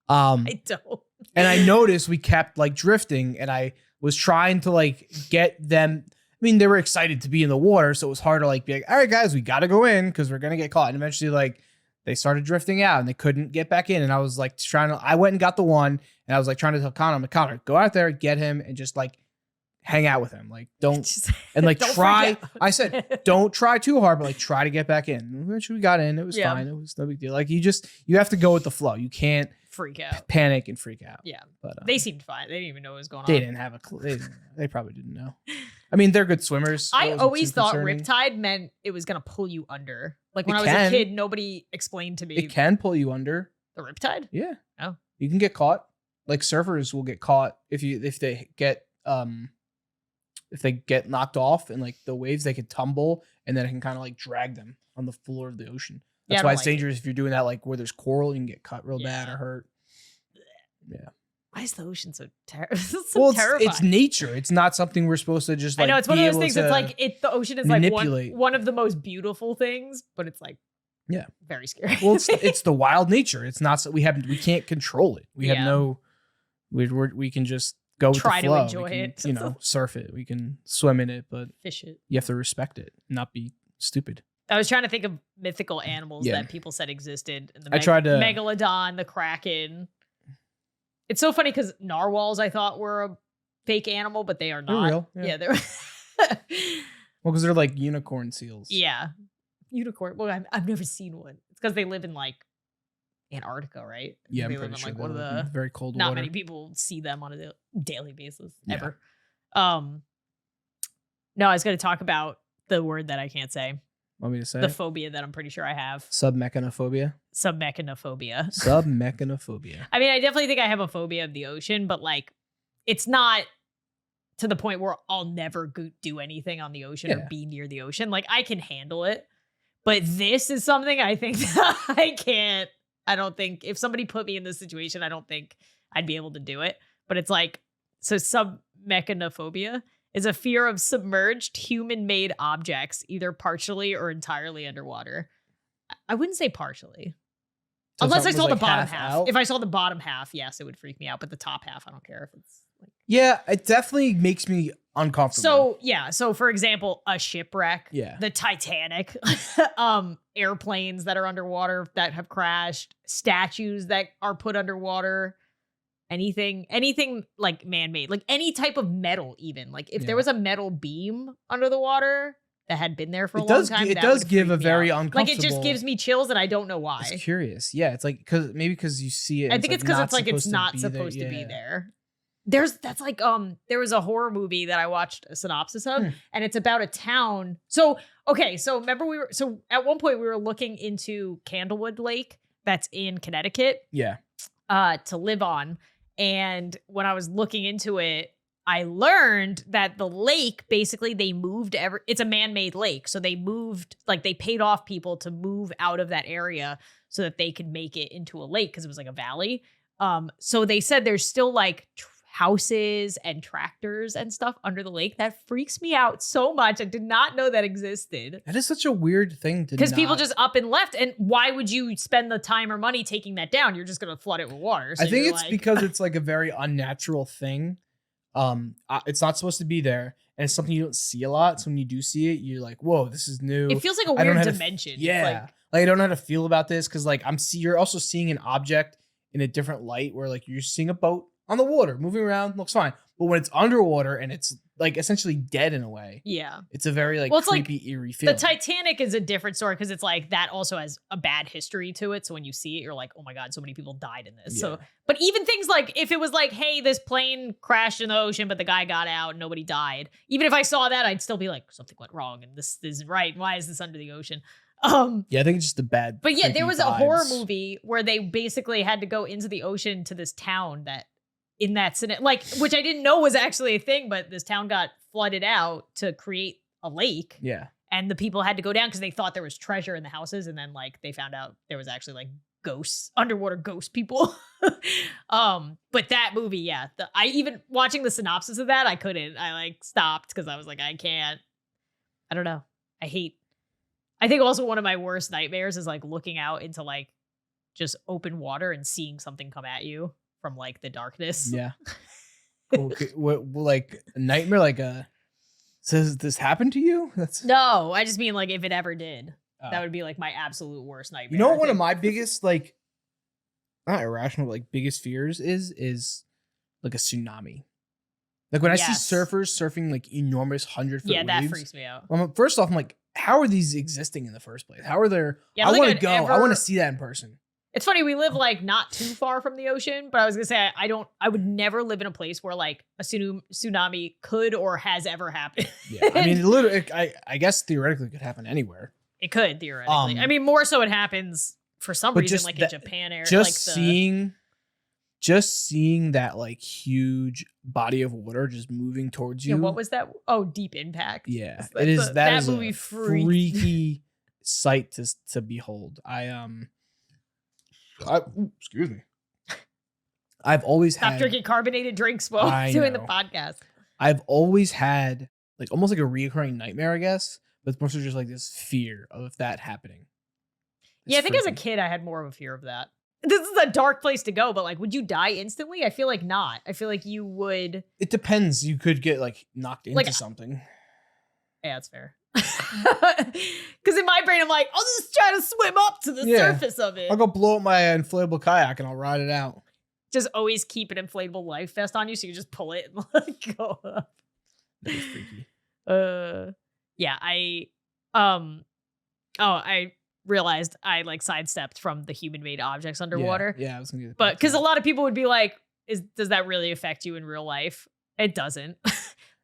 I don't. And I noticed we kept like drifting, and I was trying to like get them. I mean, they were excited to be in the water, so it was hard to like be like, all right, guys, we got to go in because we're gonna get caught. And eventually, like they started drifting out, and they couldn't get back in. And I was like I went and got the one, and I was like trying to tell Connor, go out there, get him, and just like hang out with him. Like don't and like don't try. I said don't try too hard, but like try to get back in. And eventually we got in. It was fine. It was no big deal. Like you have to go with the flow. You can't freak out, panic and freak out. Yeah, but they seemed fine. They didn't even know what was going on. They didn't have a clue. They probably didn't know. I mean, they're good swimmers. I always thought riptide meant it was gonna pull you under. Like when I was a kid, nobody explained to me it can pull you under. The riptide? Yeah. Oh, you can get caught. Like surfers will get caught if they get knocked off and like the waves, they could tumble and then it can kind of like drag them on the floor of the ocean. That's why it's dangerous if you're doing that, like where there's coral, you can get cut real bad or hurt. Yeah. Why is the ocean so terrifying? It's nature. It's not something we're supposed to just like. I know it's one of those things. It's like the ocean is like manipulate. one of the most beautiful things, but it's like Yeah. Very scary. Well, it's the wild nature. It's not we can't control it. We have no we can just go with try the flow. to enjoy it. Surf it. We can swim in it, but fish it. You have to respect it, not be stupid. I was trying to think of mythical animals that people said existed. And I tried to Megalodon, the Kraken. It's so funny because narwhals I thought were a fake animal, but they are not. They're real. Yeah, they're well, because they're like unicorn seals. Yeah. Unicorn. Well, I've never seen one. It's because they live in like Antarctica, right? Yeah, they I'm live pretty in sure like one of the very cold not water. many people see them on a daily basis ever. Yeah. No, I was going to talk about the word that I can't say. Want me to say the phobia that I'm pretty sure I have? SubMechanophobia. SubMechanophobia. SubMechanophobia. I mean, I definitely think I have a phobia of the ocean, but like, it's not to the point where I'll never do anything on the ocean or be near the ocean. Like, I can handle it. But this is something I think that I can't. I don't think if somebody put me in this situation, I don't think I'd be able to do it. But it's like, so submechanophobia is a fear of submerged human-made objects, either partially or entirely underwater. I wouldn't say partially. So unless I saw the bottom half. If I saw the bottom half, yes, it would freak me out. But the top half, I don't care if it's like. Yeah, it definitely makes me uncomfortable. So for example, a shipwreck, the Titanic, airplanes that are underwater that have crashed, statues that are put underwater, anything like man-made, like any type of metal, even like if there was a metal beam under the water that had been there for a long time, it does give a very uncomfortable. Like it just gives me chills, and I don't know why. It's curious, yeah. It's like because you see it. I think it's because it's like it's not supposed to be there. There was a horror movie that I watched a synopsis of, and it's about a town. So remember at one point we were looking into Candlewood Lake that's in Connecticut. Yeah. To live on. And when I was looking into it, I learned that the lake, basically they moved it's a man-made lake. So they moved, like they paid off people to move out of that area so that they could make it into a lake because it was like a valley. So they said there's still like houses and tractors and stuff under the lake. That freaks me out so much. I did not know that existed. That is such a weird thing to because people just up and left. And why would you spend the time or money taking that down? You're just going to flood it with water. So I think it's because it's like a very unnatural thing. It's not supposed to be there, and it's something you don't see a lot. So when you do see it, you're like, "Whoa, this is new." It feels like a weird dimension. Like I don't know how to feel about this because like you're also seeing an object in a different light, where like you're seeing a boat on the water moving around, looks fine, but when it's underwater and it's like essentially dead in a way, it's a very like creepy, eerie feeling. The Titanic is a different story because it's like that also has a bad history to it. So when you see it, you're like, oh my god, so many people died in this. So, but even things like if it was like, hey, this plane crashed in the ocean, but the guy got out and nobody died. Even if I saw that, I'd still be like, something went wrong and this isn't right. Why is this under the ocean? I think it's just a bad. But yeah, there was a horror movie where they basically had to go into the ocean to this town that. In that like, which I didn't know was actually a thing, but this town got flooded out to create a lake. Yeah. And the people had to go down because they thought there was treasure in the houses. And then like they found out there was actually like ghosts, underwater ghost people. But that movie, I even watching the synopsis of that, I like stopped because I was like, I can't, I don't know. I think also one of my worst nightmares is like looking out into like just open water and seeing something come at you. From like the darkness. Yeah. Okay. What like a nightmare? Like does this happen to you? No, I just mean like if it ever did, that would be like my absolute worst nightmare. You know what one of my biggest like not irrational, but like biggest fears is like a tsunami. Like when I see surfers surfing like enormous 100-foot waves. That freaks me out. First off, I'm like, how are these existing in the first place? How are there? I want to go. I want to see that in person. It's funny, we live like not too far from the ocean, but I was gonna say I would never live in a place where like a tsunami could or has ever happened. Yeah, I mean, literally, I guess theoretically it could happen anywhere. It could theoretically. I mean, more so it happens for some reason, like in Japan area. Just seeing that like huge body of water just moving towards you. Yeah, what was that? Oh, Deep Impact. Yeah, it is. That is movie a freaky sight to behold. Excuse me. I've always Stop drinking carbonated drinks while doing the podcast. I've always had like almost like a reoccurring nightmare, I guess, but it's mostly just like this fear of that happening. Yeah, I think as a kid, I had more of a fear of that. This is a dark place to go, but like, would you die instantly? I feel like not. I feel like you would. It depends. You could get like knocked into something. Yeah, that's fair. Because in my brain, I'm like, I'll just try to swim up to the surface of it. I'll go blow up my inflatable kayak and I'll ride it out. Just always keep an inflatable life vest on you so you just pull it and like go up. That was freaky. Yeah, I realized I like sidestepped from the human-made objects underwater. Yeah, I was gonna do that. But because a lot of people would be like, does that really affect you in real life? It doesn't.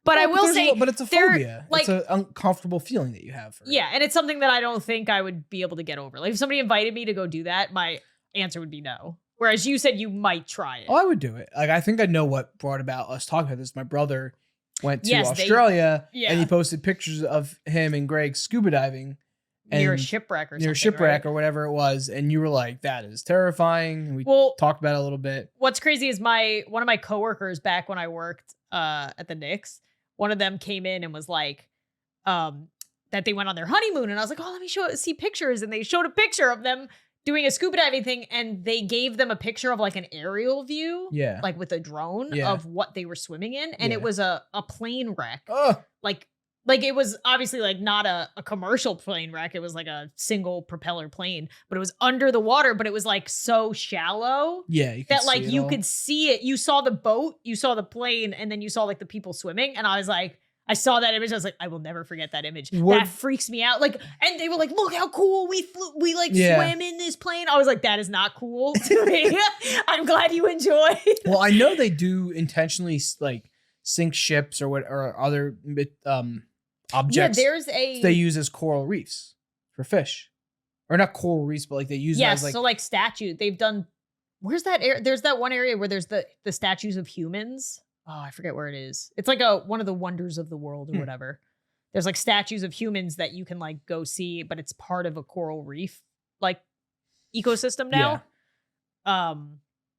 But I will say, but it's a phobia. Like, it's an uncomfortable feeling that you have. Yeah, and it's something that I don't think I would be able to get over. Like if somebody invited me to go do that, my answer would be no. Whereas you said you might try it. Oh, I would do it. Like I think I know what brought about us talking about this. My brother went to Australia and he posted pictures of him and Greg scuba diving. Near a shipwreck or something. Near a shipwreck, right? Or whatever it was. And you were like, that is terrifying. And we talked about it a little bit. What's crazy is one of my coworkers back when I worked at the Knicks, one of them came in and was like, that they went on their honeymoon. And I was like, oh, let me see pictures. And they showed a picture of them doing a scuba diving thing. And they gave them a picture of like an aerial view. Yeah. Like with a drone of what they were swimming in. And it was a plane wreck. Oh. Like it was obviously like not a commercial plane wreck. It was like a single propeller plane, but it was under the water, but it was like so shallow that like you could see it. You saw the boat, you saw the plane, and then you saw like the people swimming. And I was like, I saw that image. I was like, I will never forget that image. That freaks me out. Like, and they were like, look how cool we swam in this plane. I was like, that is not cool to me. I'm glad you enjoyed. Well, I know they do intentionally like sink ships or other objects they use as coral reefs for fish, or not coral reefs, but like they use them as like, so like statue. They've done. Where's that area? There's that one area where there's the statues of humans. Oh, I forget where it is. It's like one of the wonders of the world or whatever. There's like statues of humans that you can like go see, but it's part of a coral reef like ecosystem now.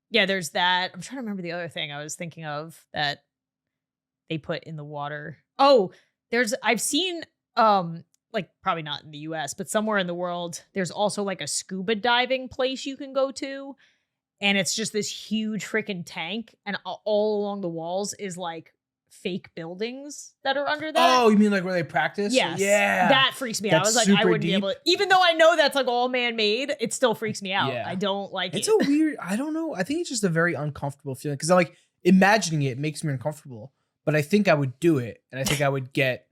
Yeah, there's that. I'm trying to remember the other thing I was thinking of that they put in the water. Oh, I've seen, like probably not in the US, but somewhere in the world, there's also like a scuba diving place you can go to. And it's just this huge freaking tank. And all along the walls is like fake buildings that are under that. Oh, you mean like where they practice? Yes. Yeah. That freaks me out. I was like, I wouldn't be able to, even though I know that's like all man-made, it still freaks me out. I don't like it. It's a weird, I don't know. I think it's just a very uncomfortable feeling because I'm like imagining it makes me uncomfortable. But I think I would do it, and I think I would get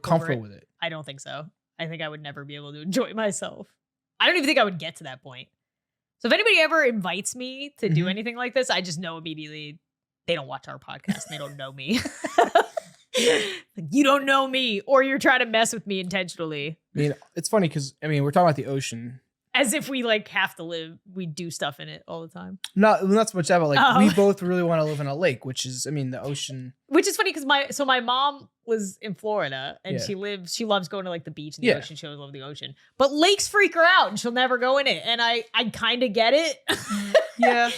comfortable with it. I don't think so. I think I would never be able to enjoy myself. I don't even think I would get to that point. So if anybody ever invites me to do anything like this, I just know immediately they don't watch our podcast. They don't know me. Like, you don't know me, or you're trying to mess with me intentionally. I mean, it's funny because, I mean, we're talking about the ocean. As if we like have to live, we do stuff in it all the time. Not so much that, but like we both really want to live in a lake, which is, I mean, the ocean. Which is funny because my mom was in Florida and she loves going to like the beach and the ocean. She always loved the ocean, but lakes freak her out and she'll never go in it. And I kind of get it. Yeah.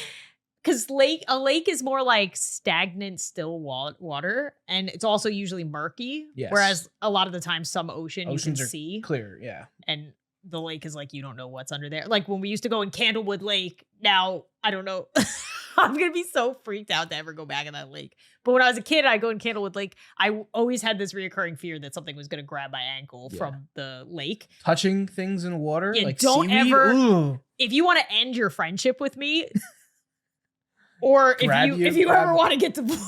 Because a lake is more like stagnant, still water, and it's also usually murky. Yes. Whereas a lot of the time, some oceans you can are see clear. Yeah. And the lake is like, you don't know what's under there. Like when we used to go in Candlewood Lake, now I don't know. I'm going to be so freaked out to ever go back in that lake. But when I was a kid, I go in Candlewood Lake. I always had this reoccurring fear that something was going to grab my ankle from the lake. Touching things in water? Yeah, like don't seaweed? ever. Ooh. If you want to end your friendship with me, or if you ever want to get divorced,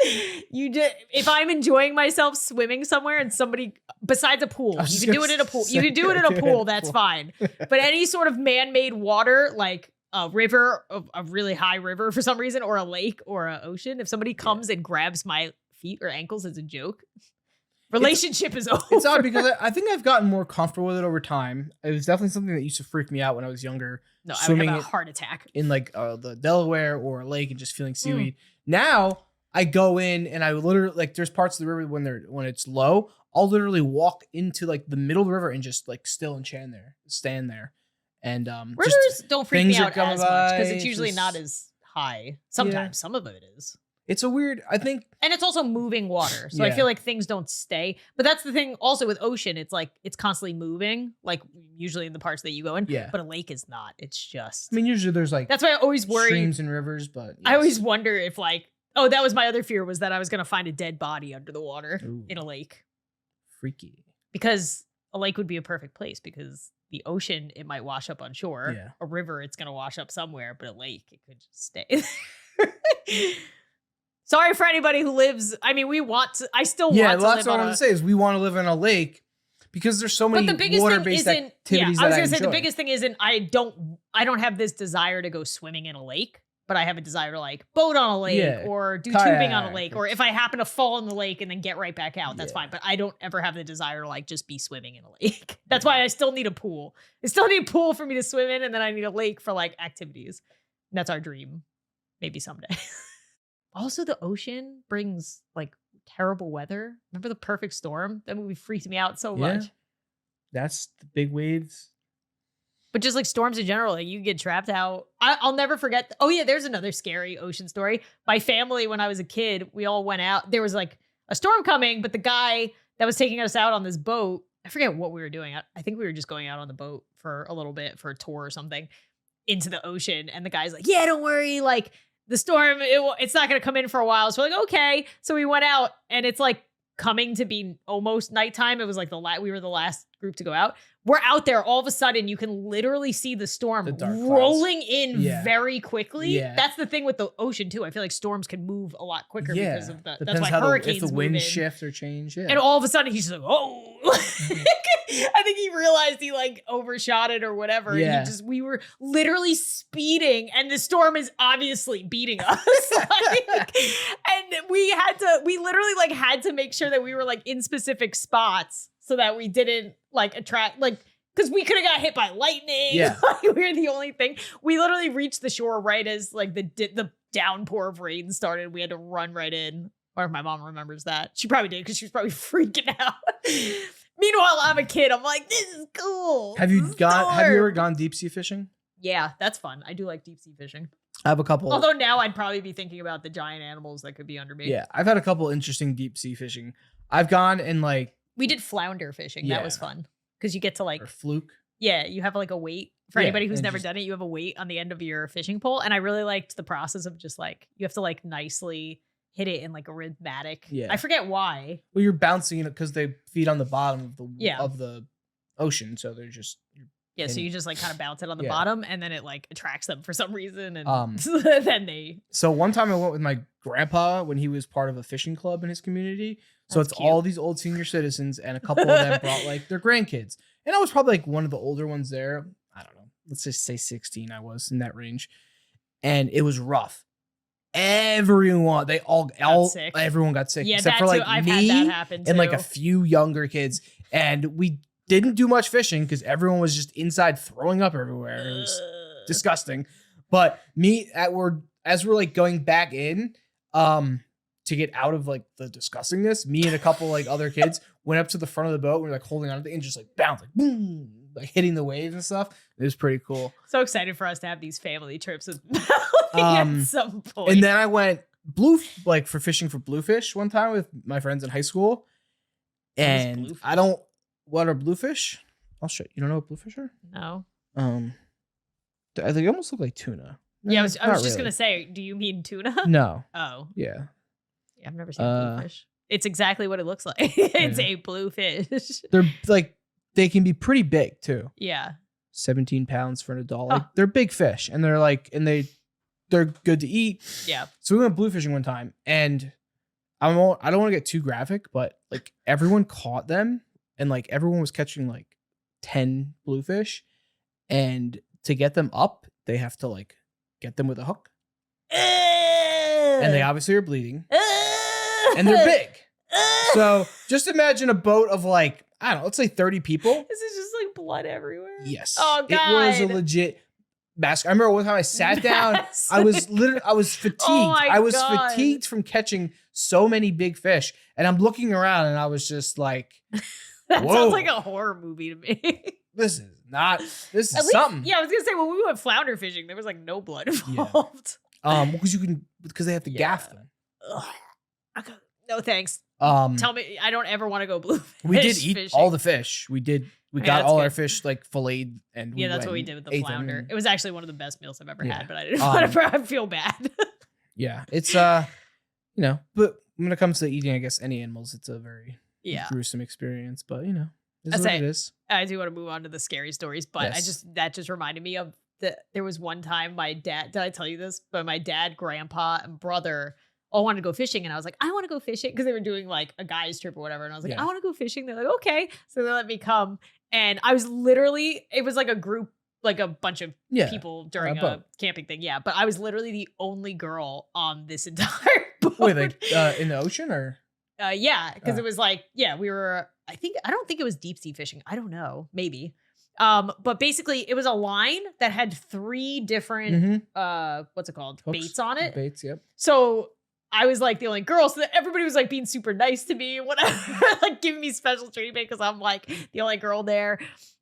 if I'm enjoying myself swimming somewhere and somebody besides a pool, you can do it in a pool. You can do it in a pool. That's fine. But any sort of man-made water, like a river, a really high river for some reason, or a lake or an ocean, if somebody comes and grabs my feet or ankles as a joke, relationship is over. It's odd because I think I've gotten more comfortable with it over time. It was definitely something that used to freak me out when I was younger. No, I would have a heart attack in like the Delaware or a lake and just feeling seaweed. Now I go in and I literally like there's parts of the river when it's low. I'll literally walk into like the middle of the river and just like still and stand there. And rivers don't freak me out as much because it's usually not as high. Sometimes some of it is. It's a weird, I think. And it's also moving water. So I feel like things don't stay. But that's the thing also with ocean. It's like, it's constantly moving, like usually in the parts that you go in. Yeah. But a lake is not. It's just. I mean, usually there's like. That's why I always worry. Streams and rivers, but. Yes. I always wonder if like, oh, that was my other fear, was that I was going to find a dead body under the water in a lake. Freaky. Because a lake would be a perfect place, because the ocean, it might wash up on shore. Yeah. A river, it's going to wash up somewhere, but a lake, it could just stay. Sorry for anybody who lives. I mean, we want to. I still want to live. Yeah, that's what I want to say is we want to live in a lake because there's so many water-based activities. I was going to say the biggest thing isn't I don't have this desire to go swimming in a lake, but I have a desire to like boat on a lake or do tubing on a lake, or if I happen to fall in the lake and then get right back out, that's fine. But I don't ever have the desire to like just be swimming in a lake. That's why I still need a pool. I still need a pool for me to swim in, and then I need a lake for like activities. And that's our dream, maybe someday. Also, the ocean brings like terrible weather. Remember The Perfect Storm? That movie freaked me out so much. That's the big waves. But just like storms in general, like you get trapped out. I'll never forget. Oh yeah, there's another scary ocean story. My family, when I was a kid, we all went out. There was like a storm coming, but the guy that was taking us out on this boat, I forget what we were doing. I think we were just going out on the boat for a little bit for a tour or something into the ocean. And the guy's like, yeah, don't worry. Like, the storm, it's not going to come in for a while. So we're like, okay. So we went out, and it's like coming to be almost nighttime. It was like we were the last group to go out. We're out there. All of a sudden, you can literally see the storm rolling in very quickly. Yeah. That's the thing with the ocean too. I feel like storms can move a lot quicker because of that. That's why hurricanes if the wind shift or change. Yeah. And all of a sudden, he's just like, oh. I think he realized he like overshot it or whatever. Yeah. And we were literally speeding, and the storm is obviously beating us. And we literally like had to make sure that we were like in specific spots so that we didn't like attract, like, because we could have got hit by lightning. Yeah. We were the only thing. We literally reached the shore right as like the downpour of rain started. We had to run right in. Or if my mom remembers that. She probably did, because she was probably freaking out. Meanwhile, I'm a kid. I'm like, this is cool. Have you ever gone deep sea fishing? Yeah, that's fun. I do like deep sea fishing. I have a couple. Although now I'd probably be thinking about the giant animals that could be under me. Yeah, I've had a couple interesting deep sea fishing. I've gone and like. We did flounder fishing. Yeah. That was fun. Because you get to like. Or fluke. Yeah, you have like a weight. For anybody who's never done it, you have a weight on the end of your fishing pole. And I really liked the process of just like, you have to like nicely hit it in like a rhythmatic. Yeah. I forget why. Well, you're bouncing it because they feed on the bottom of the ocean. So they're just. Yeah, so you just like kind of bounce it on the bottom, and then it like attracts them for some reason, and then they. So one time I went with my grandpa when he was part of a fishing club in his community. So it's cute. All these old senior citizens, and a couple of them brought like their grandkids, and I was probably like one of the older ones there. I don't know, let's just say 16. I was in that range, and it was rough. Everyone got sick, except for like I've me had that happen too. And like a few younger kids, and we didn't do much fishing because everyone was just inside throwing up everywhere. It was disgusting. But as we're like going back in, to get out of like the disgustingness, me and a couple like other kids went up to the front of the boat. We were like holding on to it and just like bounce, like boom, like hitting the waves and stuff. It was pretty cool. So excited for us to have these family trips with at some point. And then I went for fishing for bluefish one time with my friends in high school. And what are bluefish? I'll show you. You don't know what bluefish are? No. They almost look like tuna. Yeah, I was just gonna say, do you mean tuna? No. Oh. Yeah. Yeah, I've never seen bluefish. It's exactly what it looks like. It's a bluefish. They're like, they can be pretty big too. Yeah. 17 pounds for an adult. Like, they're big fish, and they're like, they're good to eat. Yeah. So we went bluefishing one time, and I don't want to get too graphic, but like everyone caught them, and like everyone was catching like 10 bluefish, and to get them up, they have to like get them with a hook. And they obviously are bleeding. And they're big. So just imagine a boat of like, I don't know, let's say 30 people. This is just like blood everywhere. Yes. Oh God. It was a legit massacre. I remember one time I sat down, I was fatigued. Oh I was fatigued from catching so many big fish. And I'm looking around and I was just like, that sounds like a horror movie to me. This is something. Yeah, I was gonna say when we went flounder fishing, there was like no blood involved. Because they have to gaff them. No thanks. Tell me, I don't ever want to go bluefish. We did eat fishing. all the fish. We got all good. our fish like filleted, and that's what we did with the flounder. It was actually one of the best meals I've ever had, but I didn't want to feel bad. Yeah, it's but when it comes to eating, I guess any animals, it's a very gruesome experience. But it's what it is. I do want to move on to the scary stories, but that just reminded me of there was one time my dad. Did I tell you this? But my dad, grandpa, and brother all wanted to go fishing, and I was like, I want to go fishing because they were doing like a guy's trip or whatever, and I was like, I want to go fishing. They're like, okay, so they let me come, and I was literally, it was like a group, like a bunch of people during a camping thing, but I was literally the only girl on this entire boat. Wait, like in the ocean or? Because it was like, we were. I don't think it was deep sea fishing. I don't know, maybe. But basically, it was a line that had 3 different what's it called? Hooks, baits on it. Baits, yep. So I was like the only girl, so that everybody was like being super nice to me and whatever, like giving me special treatment because I'm like the only girl there.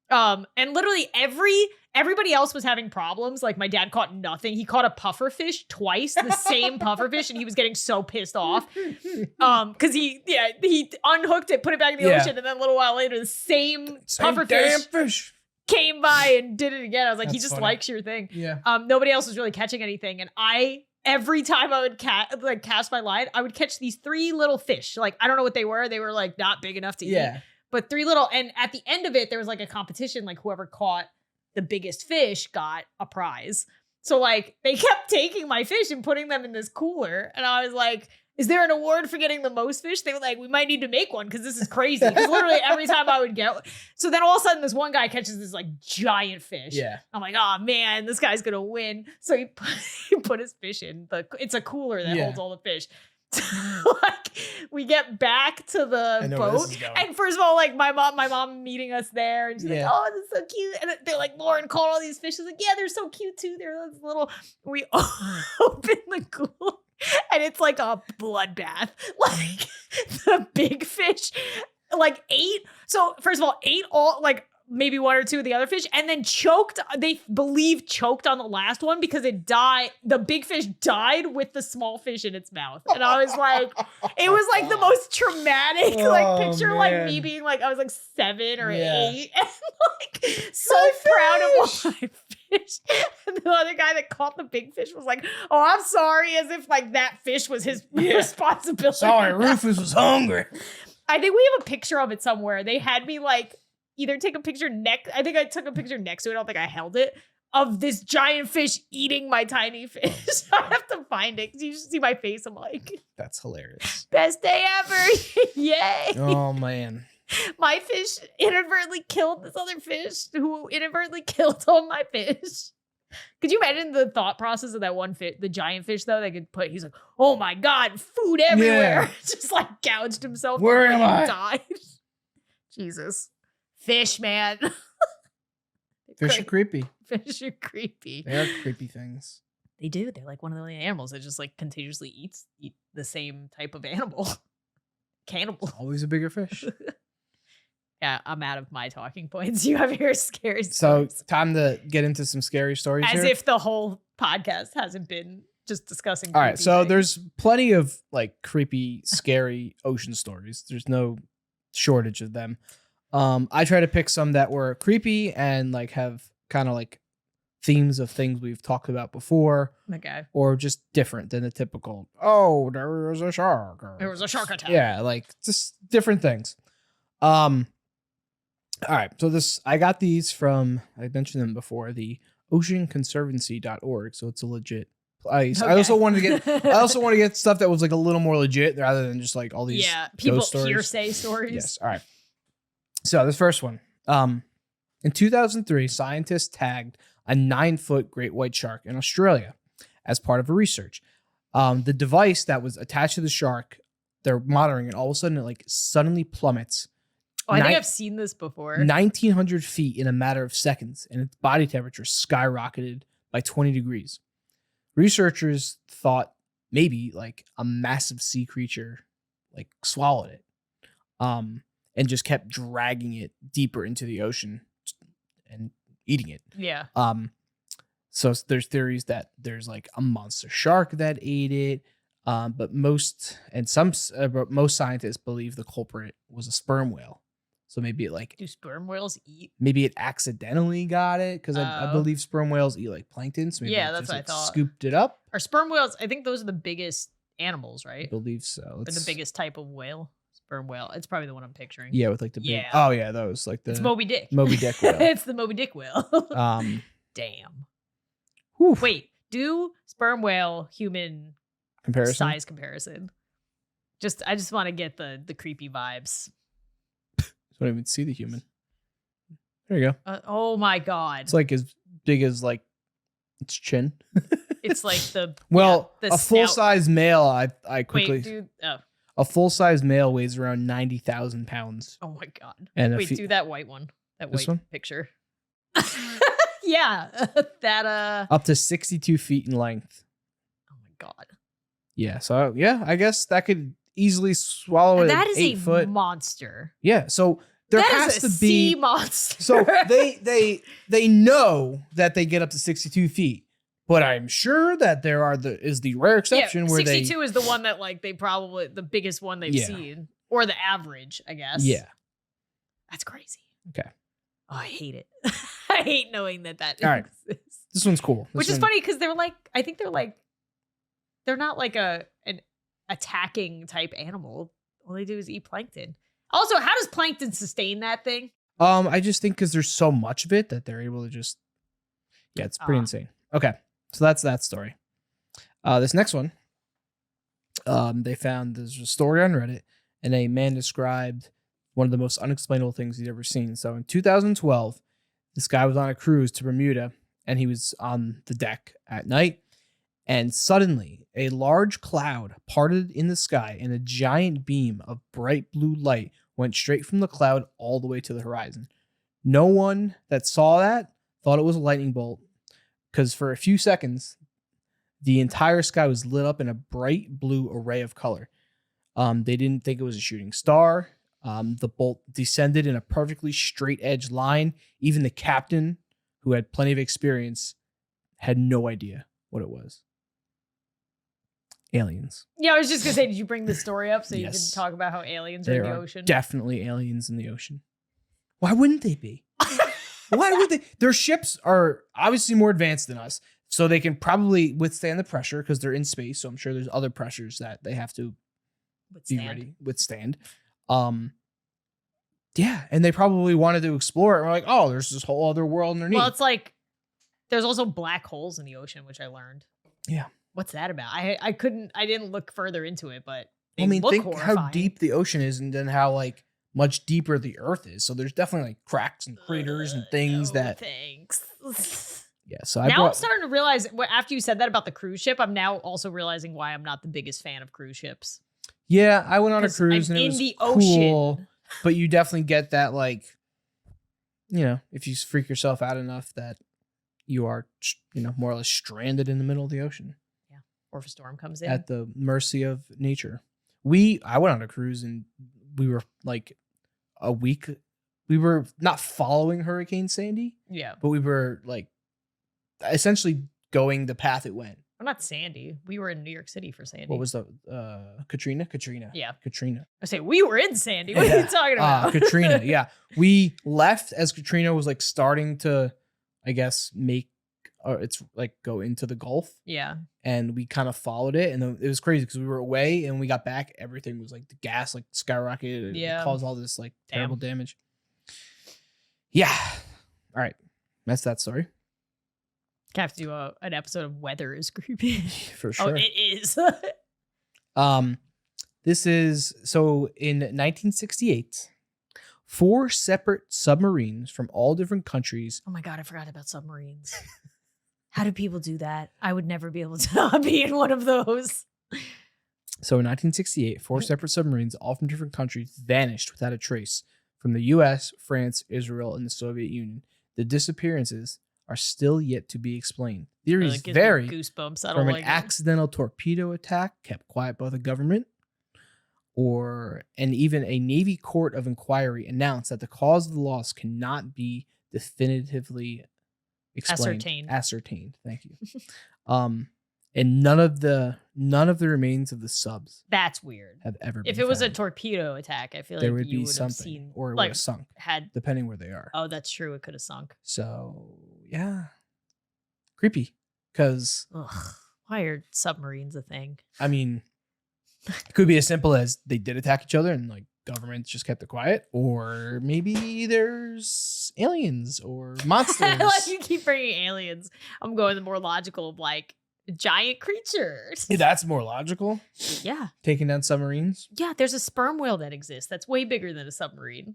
And literally everybody else was having problems. Like my dad caught nothing. He caught a puffer fish twice, the same puffer fish, and he was getting so pissed off. Because he unhooked it, put it back in the ocean, and then a little while later, the same puffer fish came by and did it again. I was like, he just likes your thing. Yeah. Nobody else was really catching anything, and every time I would cast my line, I would catch these 3 little fish. Like, I don't know what they were. They were like not big enough to eat. But 3 little, and at the end of it, there was like a competition, like whoever caught the biggest fish got a prize. So like they kept taking my fish and putting them in this cooler. And I was like, is there an award for getting the most fish? They were like, we might need to make one because this is crazy. Because literally every time I would get, so then all of a sudden this one guy catches this like giant fish. Yeah. I'm like, oh man, this guy's going to win. So he put his fish in. It's a cooler that holds all the fish. Like we get back to the boat, and first of all, like my mom meeting us there, and she's like, "Oh, this is so cute." And they're like, "Lauren caught all these fish." She's like, "Yeah, they're so cute too. They're this little." We open the cooler, and it's like a bloodbath. Like the big fish, like ate. So first of all, ate all like. Maybe 1 or 2 of the other fish, and then choked. They believe choked on the last one because it died. The big fish died with the small fish in its mouth, and I was like, it was like the most traumatic picture. Man. Like me being like, I was like 7 or 8, and like so proud of my fish. And the other guy that caught the big fish was like, "Oh, I'm sorry," as if like that fish was his responsibility. Sorry, Rufus was hungry. I think we have a picture of it somewhere. They had me like. Either take a picture I think I took a picture next to it. I don't think I held it. Of this giant fish eating my tiny fish. I have to find it because you just see my face. I'm like, that's hilarious. Best day ever. Yay. Oh, man. My fish inadvertently killed this other fish who inadvertently killed all my fish. Could you imagine the thought process of that one fish, the giant fish though? He's like, oh my God, food everywhere. Yeah. Just like gouged himself. Where am I? Died. Jesus. Fish, man. Fish are creepy. Fish are creepy. They are creepy things. They do. They're like one of the animals that just like continuously eat the same type of animal. Cannibal. Always a bigger fish. Yeah, I'm out of my talking points. You have your scary stories. So time to get into some scary stories. As here. If the whole podcast hasn't been just discussing. All right. So things. There's plenty of like creepy, scary ocean stories. There's no shortage of them. I try to pick some that were creepy and like have kind of like themes of things we've talked about before. Okay. Or just different than the typical, oh, there was a shark. There was a shark attack. Yeah, like just different things. All right. So I got these from, I mentioned them before, the oceanconservancy.org. So it's a legit place. Okay. I also want to get stuff that was like a little more legit rather than just like all these people stories. Hearsay stories. Yes. All right. So this first one, in 2003, scientists tagged a 9-foot great white shark in Australia as part of a research. The device that was attached to the shark, they're monitoring it. All of a sudden, it like suddenly plummets. Oh, I think I've seen this before. 1,900 feet in a matter of seconds, and its body temperature skyrocketed by 20 degrees. Researchers thought maybe like a massive sea creature like swallowed it. And just kept dragging it deeper into the ocean and eating it. Yeah. So there's theories that there's like a monster shark that ate it. But most scientists believe the culprit was a sperm whale. So maybe it do sperm whales eat? Maybe it accidentally got it because I believe sperm whales eat like plankton. So maybe that's what I thought. Scooped it up. Are sperm whales? I think those are the biggest animals, right? I believe so. Or the biggest type of wheal. Sperm whale. It's probably the one I'm picturing. Yeah, with like the big. Oh yeah, those like the. It's Moby Dick. Moby Dick whale. It's the Moby Dick whale. Damn. Whew. Wait, do sperm whale human size comparison? I just want to get the creepy vibes. Don't even see the human. There you go. Oh my god! It's like as big as like its chin. It's like the a full size male. I quickly. Wait, dude. Oh. A full size male weighs around 90,000 pounds. Oh my god! And wait, do that white one. That white one? picture. Yeah, that up to 62 feet in length. Oh my god. Yeah. So I guess that could easily swallow it. That is 8 foot monster. Yeah. So there has to be sea monster. So they know that they get up to 62 feet, but I'm sure that is the rare exception where 62 is the one that like they probably the biggest one they've seen, or the average, I guess. Yeah. That's crazy. Okay. Oh, I hate it. I hate knowing that All right. Exists. This one's cool. Which is funny because they're like, I think they're not like an attacking type animal. All they do is eat plankton. Also, how does plankton sustain that thing? I just think because there's so much of it that they're able to just, it's pretty insane. Okay, so that's that story. This next one, they found there's a story on Reddit, and a man described one of the most unexplainable things he'd ever seen. So in 2012, this guy was on a cruise to Bermuda, and he was on the deck at night, and suddenly a large cloud parted in the sky, and a giant beam of bright blue light went straight from the cloud all the way to the horizon. No one that saw that thought it was a lightning bolt, because for a few seconds, the entire sky was lit up in a bright blue array of color. They didn't think it was a shooting star. The bolt descended in a perfectly straight edge line. Even the captain, who had plenty of experience, had no idea what it was. Aliens. Yeah, I was just gonna say, did you bring the story up so you can talk about how aliens are in the ocean? Definitely aliens in the ocean. Why wouldn't they be? Why would they? Their ships are obviously more advanced than us, so they can probably withstand the pressure because they're in space. So I'm sure there's other pressures that they have to withstand. Yeah, and they probably wanted to explore it. We're like, oh, there's this whole other world underneath. Well, it's like there's also black holes in the ocean, which I learned. Yeah. What's that about? I didn't look further into it, but think horrifying. How deep the ocean is, and then how like much deeper the Earth is. So there's definitely like cracks and craters and things Thanks. Yeah. So I'm starting to realize after you said that about the cruise ship, I'm now also realizing why I'm not the biggest fan of cruise ships. Yeah, I went on a cruise and it was the cool, ocean. But you definitely get that, like, if you freak yourself out enough that you are, more or less stranded in the middle of the ocean. Yeah, or if a storm comes in. At the mercy of nature. I went on a cruise and we were like a week. We were not following Hurricane Sandy. Yeah. But we were like essentially going the path it went. Well, not Sandy. We were in New York City for Sandy. What was the Katrina? Yeah. Katrina. I say we were in Sandy. What are you talking about? Katrina. Yeah. We left as Katrina was like starting to, I guess, it's like go into the Gulf. Yeah. And we kind of followed it. And it was crazy because we were away and we got back. Everything was like the gas like skyrocketed. It caused all this like terrible damage. Yeah. All right. That's that story. I have to do an episode of Weather is Creepy. For sure. Oh, it is. This is so in 1968, 4 separate submarines from all different countries. Oh my God, I forgot about submarines. How do people do that? I would never be able to be in one of those. So in 1968, 4 separate submarines, all from different countries, vanished without a trace from the U.S., France, Israel, and the Soviet Union. The disappearances are still yet to be explained. Theories vary goosebumps. from an accidental torpedo attack kept quiet by the government, and even a Navy court of inquiry announced that the cause of the loss cannot be definitively explained. Ascertained. Thank you. And none of the remains of the subs That's weird. have ever been If it was a found. torpedo attack, I feel There like would you be would have something, seen, or it would like, have sunk, had. depending where they are. Oh, that's true. It could have sunk. So yeah, creepy. Because why are submarines a thing? I mean, it could be as simple as they did attack each other and like governments just kept it quiet, or maybe there's aliens or monsters. Like you keep bringing aliens. I'm going the more logical of like giant creatures. Yeah, that's more logical. Yeah. Taking down submarines. Yeah, there's a sperm whale that exists that's way bigger than a submarine.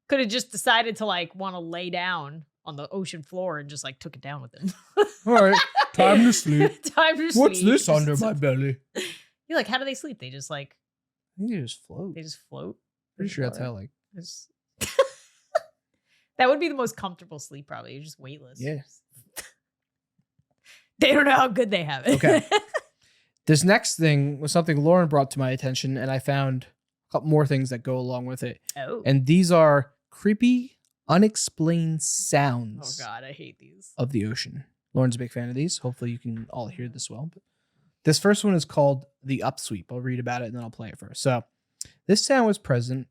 Could have just decided to like want to lay down on the ocean floor and just like took it down with him. All right, time to sleep. Time to sleep. What's this under my belly? You're like, how do they sleep? They just like. I think they just float. They just float. Pretty sure that's how like. That would be the most comfortable sleep, probably. You're just weightless. Yeah. They don't know how good they have it. Okay. This next thing was something Lauren brought to my attention, and I found a couple more things that go along with it. Oh. And these are creepy, unexplained sounds. Oh, God, I hate these. Of the ocean. Lauren's a big fan of these. Hopefully you can all hear this well. But this first one is called the upsweep. I'll read about it and then I'll play it first. So this sound was present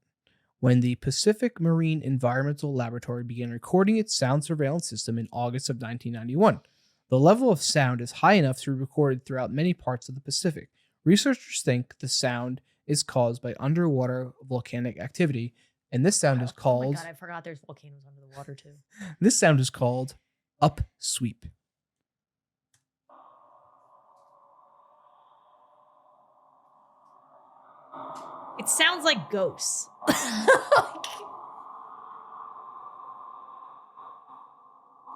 when the Pacific Marine Environmental Laboratory began recording its sound surveillance system in August of 1991. The level of sound is high enough to be recorded throughout many parts of the Pacific. Researchers think the sound is caused by underwater volcanic activity, and this sound is called... Oh my God, I forgot there's volcanoes under the water too. This sound is called upsweep. It sounds like ghosts.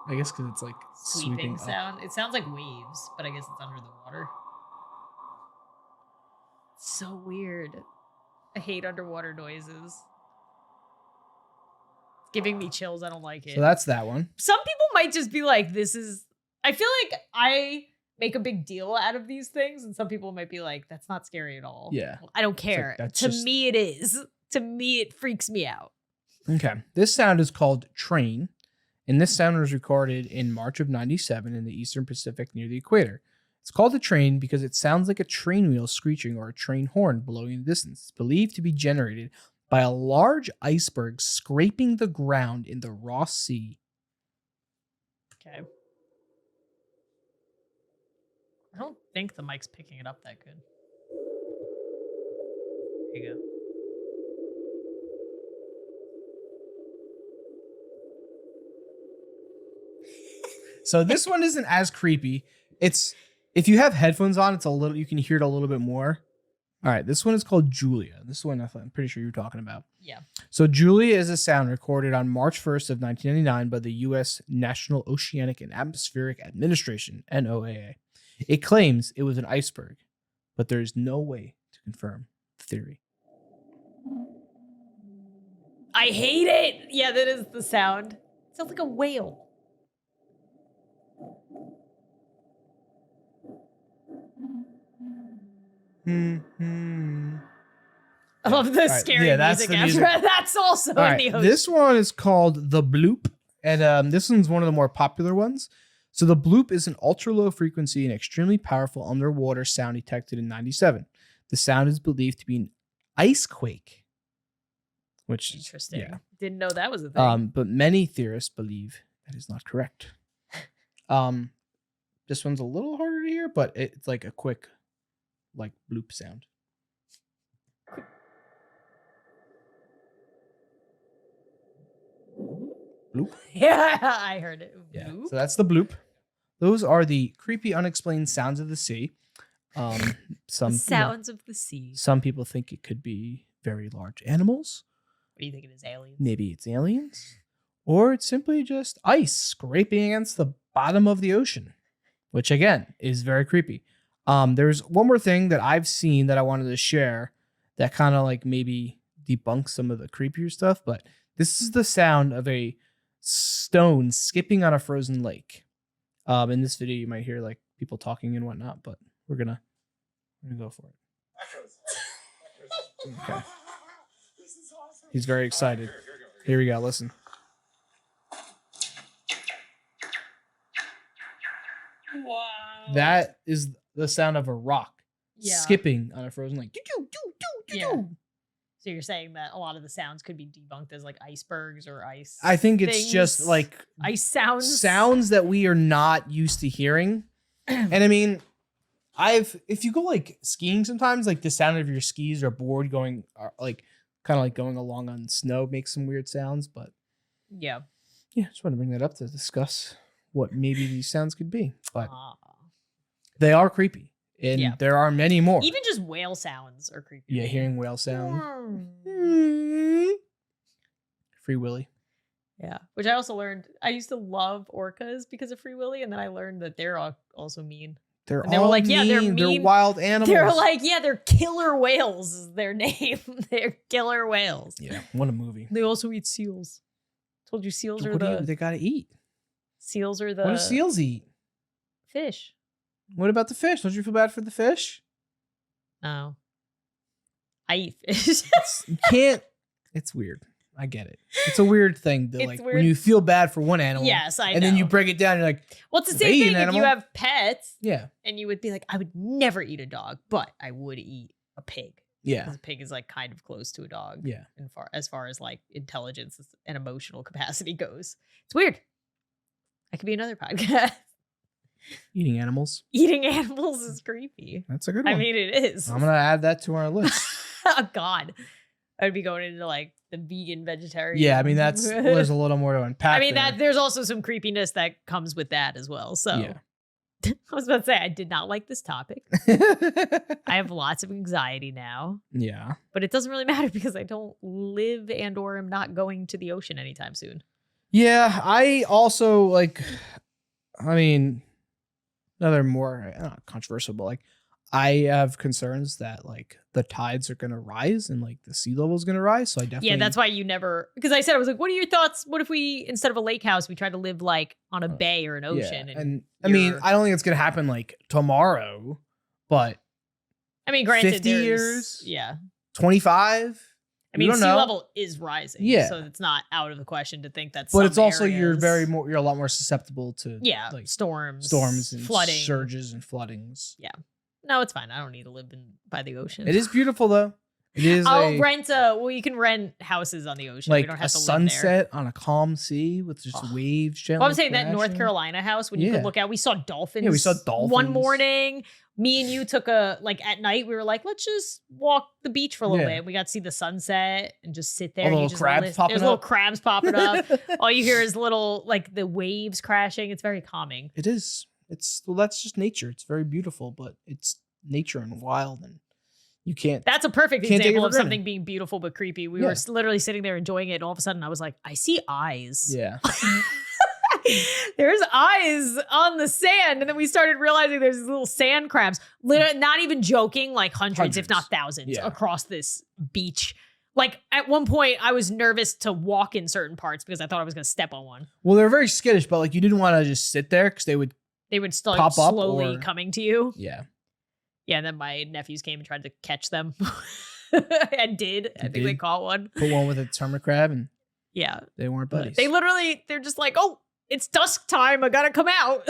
I guess because it's like sweeping sound. It sounds like waves, but I guess it's under the water. It's so weird. I hate underwater noises. It's giving me chills. I don't like it. So that's that one. Some people might just be like, this is... I feel like I make a big deal out of these things, and some people might be like, that's not scary at all. Yeah. I don't care. Like, to me, it is. To me, it freaks me out. Okay. This sound is called train. And this sound was recorded in March of 97 in the Eastern Pacific near the equator. It's called a train because it sounds like a train wheel screeching or a train horn blowing in the distance. It's believed to be generated by a large iceberg scraping the ground in the Ross Sea. Okay. I don't think the mic's picking it up that good. There you go. So this one isn't as creepy. It's if you have headphones on, it's a little you can hear it a little bit more. All right, this one is called Julia. This one I'm pretty sure you're talking about. Yeah. So Julia is a sound recorded on March 1st of 1999 by the U.S. National Oceanic and Atmospheric Administration, NOAA. It claims it was an iceberg, but there is no way to confirm the theory. I hate it. Yeah, that is the sound. It sounds like a whale. I love the scary music after. That's also in the ocean. This one is called the bloop, and this one's one of the more popular ones. So the bloop is an ultra-low frequency and extremely powerful underwater sound detected in 97. The sound is believed to be an ice quake, which interesting. Yeah. Didn't know that was a thing. But many theorists believe that is not correct. This one's a little harder to hear, but it's like a quick, like bloop sound. Bloop. Yeah, I heard it. Yeah. So that's the bloop. Those are the creepy, unexplained sounds of the sea. Sounds of the sea. Some people think it could be very large animals. What do you think it is? Aliens? Maybe it's aliens. Or it's simply just ice scraping against the bottom of the ocean, which again is very creepy. There's one more thing that I've seen that I wanted to share that kind of like maybe debunks some of the creepier stuff, but this is the sound of a stone skipping on a frozen lake. In this video, you might hear like people talking and whatnot, but we're gonna go for it. Okay. He's very excited. Here we go. Listen. Wow. That is the sound of a rock skipping on a frozen lake. So you're saying that a lot of the sounds could be debunked as like icebergs or ice. I think it's just like ice sounds. Sounds that we are not used to hearing. And I mean, if you go like skiing sometimes, like the sound of your skis or board going like kind of like going along on snow makes some weird sounds, but yeah, just want to bring that up to discuss what maybe these sounds could be. But they are creepy. And there are many more. Even just whale sounds are creepy. Yeah, hearing whale sound. Free Willy. Yeah, which I also learned. I used to love orcas because of Free Willy, and then I learned that they're also mean. They were like, mean. Yeah, they're mean. They're wild animals. They're like, yeah, they're killer whales is their name. They're killer whales. Yeah, what a movie. They also eat seals. Told you seals are they gotta eat. Seals are the. What do seals eat? Fish. What about the fish? Don't you feel bad for the fish? No. I eat fish. You can't. It's weird. I get it. It's a weird thing to like weird. When you feel bad for one animal. Yes, I know. And then you break it down. You're like, well, it's the same thing if you have pets. Yeah. And you would be like, I would never eat a dog, but I would eat a pig. Yeah. Because a pig is like kind of close to a dog. Yeah. And as far as like intelligence and emotional capacity goes, it's weird. That could be another podcast. Eating animals. Eating animals is creepy. That's a good one. I mean, it is. I'm going to add that to our list. Oh, God. I'd be going into like the vegan vegetarian. Yeah, I mean, there's a little more to unpack. I mean, there's also some creepiness that comes with that as well. So yeah. I was about to say, I did not like this topic. I have lots of anxiety now. Yeah. But it doesn't really matter because I don't live and or am not going to the ocean anytime soon. Yeah, I also like, I mean, another more not controversial, but like I have concerns that like the tides are going to rise and like the sea level is going to rise. So I definitely. Yeah, that's why you never, because I said, I was like, what are your thoughts? What if we, instead of a lake house, we try to live like on a bay or an ocean? Yeah. And I mean, I don't think it's going to happen like tomorrow, but I mean, granted, 50 years, 25. I mean, sea level is rising. Yeah. So it's not out of the question to think that. But it's also, you're a lot more susceptible to like storms and flooding, surges and floodings. Yeah. No, it's fine. I don't need to live by the ocean. It is beautiful though. It is. I'll rent you can rent houses on the ocean. Like we don't have a to sunset on a calm sea with just waves gently. Well, I'm saying that North Carolina house, when you could look out, we saw dolphins. Yeah, we saw dolphins. One morning, me and you took at night, we were like, let's just walk the beach for a little bit. We got to see the sunset and just sit there. There's little crabs popping up. All you hear is like the waves crashing. It's very calming. It is. That's just nature. It's very beautiful, but it's nature and wild, and you can't. That's a perfect example of something being beautiful but creepy. We were literally sitting there enjoying it, and all of a sudden I was like, I see eyes. Yeah. There's eyes on the sand, and then we started realizing there's these little sand crabs. Literally, not even joking, like hundreds. If not thousands, across this beach. Like at one point, I was nervous to walk in certain parts because I thought I was going to step on one. Well, they're very skittish, but like you didn't want to just sit there because they would start pop up slowly coming to you. Yeah. Yeah, and then my nephews came and tried to catch them. And did. I think they caught one. Put one with a hermit crab and they weren't buddies. They're just like, oh, it's dusk time. I gotta come out.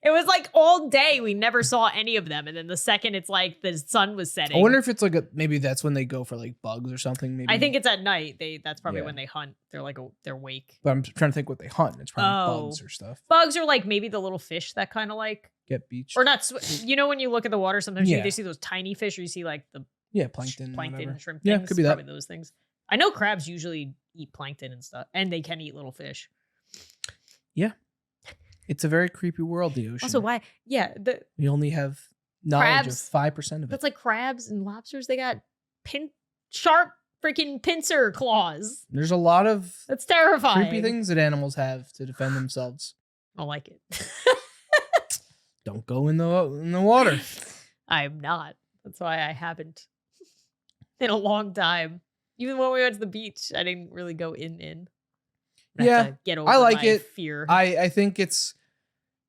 It was like all day. We never saw any of them. And then the second it's like the sun was setting. I wonder if it's like maybe that's when they go for like bugs or something. Maybe. I think it's at night. That's probably when they hunt. They're like, they're wake. But I'm trying to think what they hunt. It's probably bugs or stuff. Bugs are like maybe the little fish that kind of like get beached. Or not. You know, when you look at the water, sometimes you see those tiny fish or you see like the plankton shrimp things. Yeah, could be probably those things. I know crabs usually eat plankton and stuff, and they can eat little fish. Yeah. It's a very creepy world, the ocean. Also, why? Yeah. We only have knowledge of 5% of it. That's like crabs and lobsters. They got sharp freaking pincer claws. There's a lot of that's terrifying. Creepy things that animals have to defend themselves. I don't like it. Don't go in the water. I'm not. That's why I haven't in a long time. Even when we went to the beach, I didn't really go in. Get over I like my it. Fear. I think it's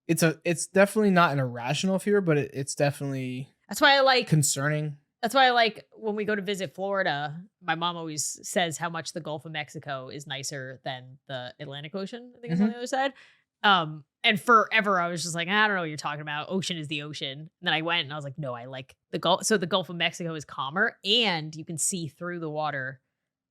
definitely not an irrational fear, but it's definitely that's why I like concerning. That's why I like when we go to visit Florida. My mom always says how much the Gulf of Mexico is nicer than the Atlantic Ocean. I think it's on the other side. And forever I was just like, I don't know what you're talking about. Ocean is the ocean. And then I went and I was like, no, I like the Gulf. So the Gulf of Mexico is calmer and you can see through the water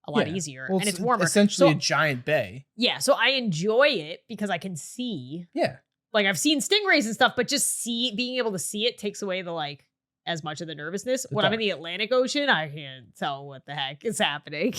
a lot easier. Well, and it's warmer. Essentially a giant bay. Yeah. So I enjoy it because I can see. Yeah. Like I've seen stingrays and stuff, but just being able to see it takes away the like as much of the nervousness. When I'm in the Atlantic Ocean, I can't tell what the heck is happening.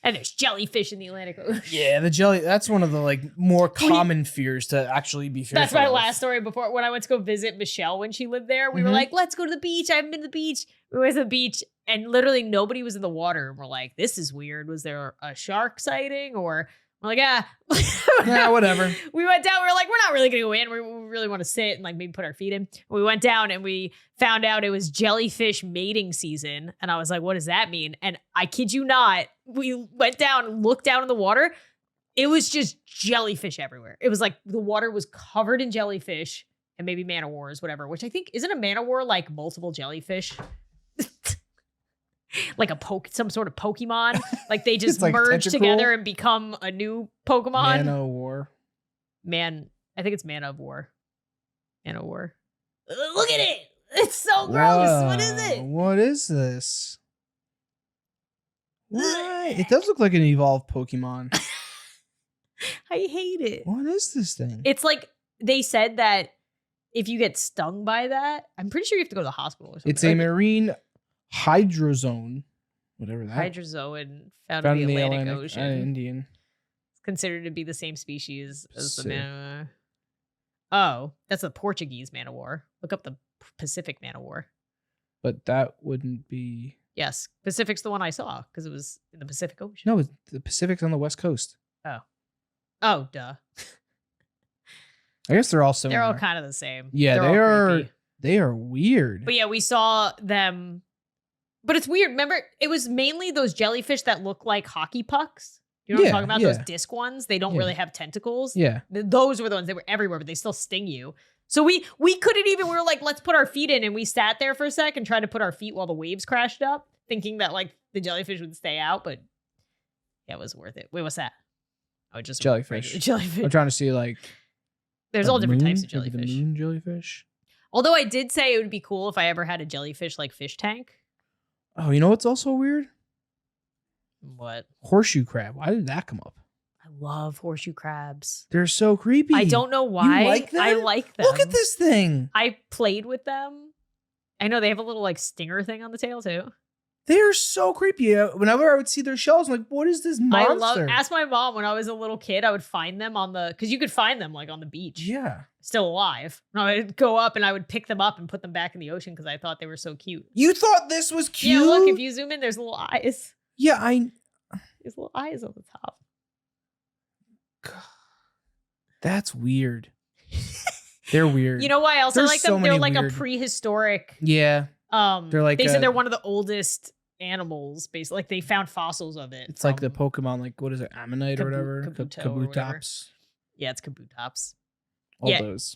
And there's jellyfish in the Atlantic Ocean. Yeah, that's one of the like more common fears to actually be fearful. That's my last story before when I went to go visit Michelle when she lived there. We were like, let's go to the beach. I haven't been to the beach. We went to the beach and literally nobody was in the water. And we're like, this is weird. Was there a shark sighting? Or we're like, yeah, whatever. We went down. We were like, we're not really going to go in. We really want to sit and like maybe put our feet in. We went down and we found out it was jellyfish mating season. And I was like, what does that mean? And I kid you not, we went down and looked down in the water. It was just jellyfish everywhere. It was like the water was covered in jellyfish and maybe man-o-wars, whatever, which I think, isn't a man-o-war like multiple jellyfish? Like some sort of Pokemon. Like they just like merge together and become a new Pokemon. Man-o-war. I think it's Man-o-war. Man-o-war. Look at it. It's so gross. What is it? What is this? What? It does look like an evolved Pokemon. I hate it. What is this thing? It's like they said that if you get stung by that, I'm pretty sure you have to go to the hospital or something. It's a marine hydrozoan, whatever that. Hydrozoan found in the Atlantic Ocean. Indian. It's considered to be the same species as the man-o-war. Oh, that's a Portuguese man-o-war. Look up the Pacific man-o-war. But that wouldn't be... Yes, Pacific's the one I saw because it was in the Pacific Ocean. No, the Pacific's on the West Coast. Oh, duh. I guess they're all similar. They're all kind of the same. Yeah, They're they are weird. But yeah, we saw them. But it's weird. Remember, it was mainly those jellyfish that look like hockey pucks. You know what I'm talking about? Those disc ones. They don't really have tentacles. Yeah. Those were the ones that were everywhere, but they still sting you. So we couldn't even, we were like, let's put our feet in. And we sat there for a sec and tried to put our feet while the waves crashed up, thinking that like the jellyfish would stay out. But yeah, it was worth it. Wait, what's that? Oh, just jellyfish. Jellyfish. I'm trying to see like. There's all different types of jellyfish. The moon jellyfish. Although I did say it would be cool if I ever had a jellyfish like fish tank. Oh, you know what's also weird? What? Horseshoe crab. Why did that come up? I love horseshoe crabs. They're so creepy. I don't know why. You like them? I like them. Look at this thing. I played with them. I know they have a little like stinger thing on the tail too. They're so creepy. Whenever I would see their shells, I'm like, what is this monster? Ask my mom when I was a little kid, I would find them because you could find them like on the beach. Yeah. Still alive. And I would go up and I would pick them up and put them back in the ocean because I thought they were so cute. You thought this was cute? Yeah, look, if you zoom in, there's little eyes. Yeah, There's little eyes on the top. God, that's weird. They're weird. You know why else I like them? They're like weird. A prehistoric. Yeah. They're like they said they're one of the oldest animals, basically. Like they found fossils of it. It's like the Pokemon, like what is it, Ammonite or whatever? Kabutops. Yeah, it's Kabutops. All those.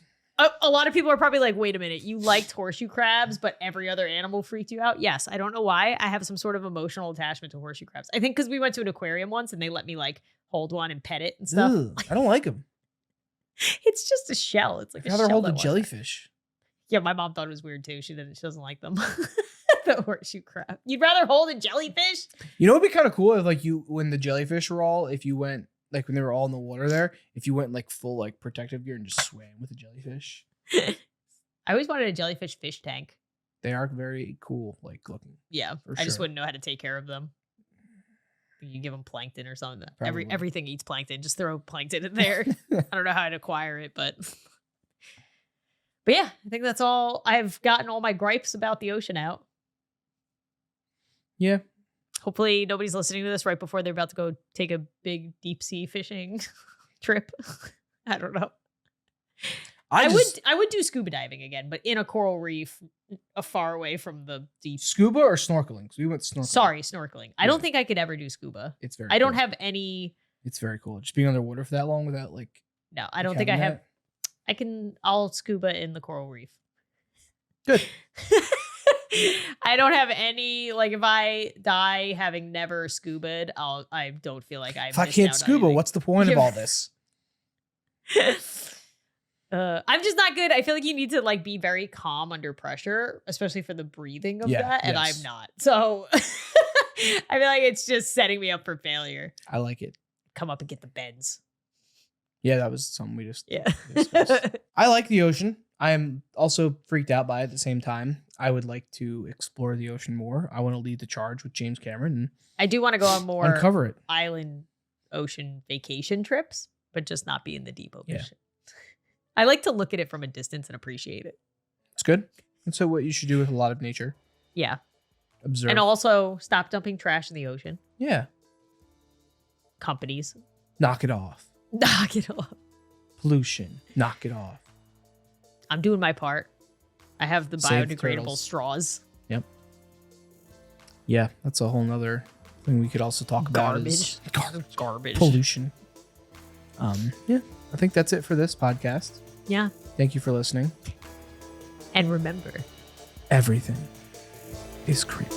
A lot of people are probably like, wait a minute, you liked horseshoe crabs, but every other animal freaked you out? Yes, I don't know why. I have some sort of emotional attachment to horseshoe crabs. I think because we went to an aquarium once and they let me like hold one and pet it and stuff. Ugh, I don't like them. It's just a shell. It's like I'd rather hold a jellyfish. Yeah, my mom thought it was weird too. She doesn't like them. The horseshoe crab. You'd rather hold a jellyfish? You know, it'd be kind of cool if like when the jellyfish were all, if you went like when they were all in the water there, if you went like full like protective gear and just swam with a jellyfish. I always wanted a jellyfish fish tank. They are very cool, like looking. Yeah, I just wouldn't know how to take care of them. You give them plankton or something. Everything eats plankton. Just throw plankton in there. I don't know how to acquire it, but yeah, I think that's all. I've gotten all my gripes about the ocean out. Yeah. Hopefully nobody's listening to this right before they're about to go take a big deep sea fishing trip. I don't know. I would do scuba diving again, but in a coral reef, far away from the deep. Scuba or snorkeling? So we went snorkeling. Sorry, snorkeling. I don't think I could ever do scuba. It's very. I don't have any. It's very cool. Just being underwater for that long without like. No, I don't think I have. I'll scuba in the coral reef. Good. I don't have any, like, if I die having never scuba'd, I don't feel like I. If I can't scuba, what's the point of all this? I'm just not good. I feel like you need to like be very calm under pressure, especially for the breathing of that. And I'm not. So I feel like it's just setting me up for failure. I like it. Come up and get the beds. Yeah, that was something we just discussed. I like the ocean. I am also freaked out by it at the same time. I would like to explore the ocean more. I want to lead the charge with James Cameron. And I do want to go on more uncover it. Island ocean vacation trips, but just not be in the deep ocean. Yeah. I like to look at it from a distance and appreciate it. It's good. And so what you should do with a lot of nature. Yeah. Observe. And also stop dumping trash in the ocean. Yeah. Companies. Knock it off. Knock it off. Pollution. Knock it off. I'm doing my part. I have the Save biodegradable straws. Yep. Yeah, that's a whole nother thing we could also talk about. Is garbage. Pollution. Yeah, I think that's it for this podcast. Yeah. Thank you for listening. And remember, everything is creepy.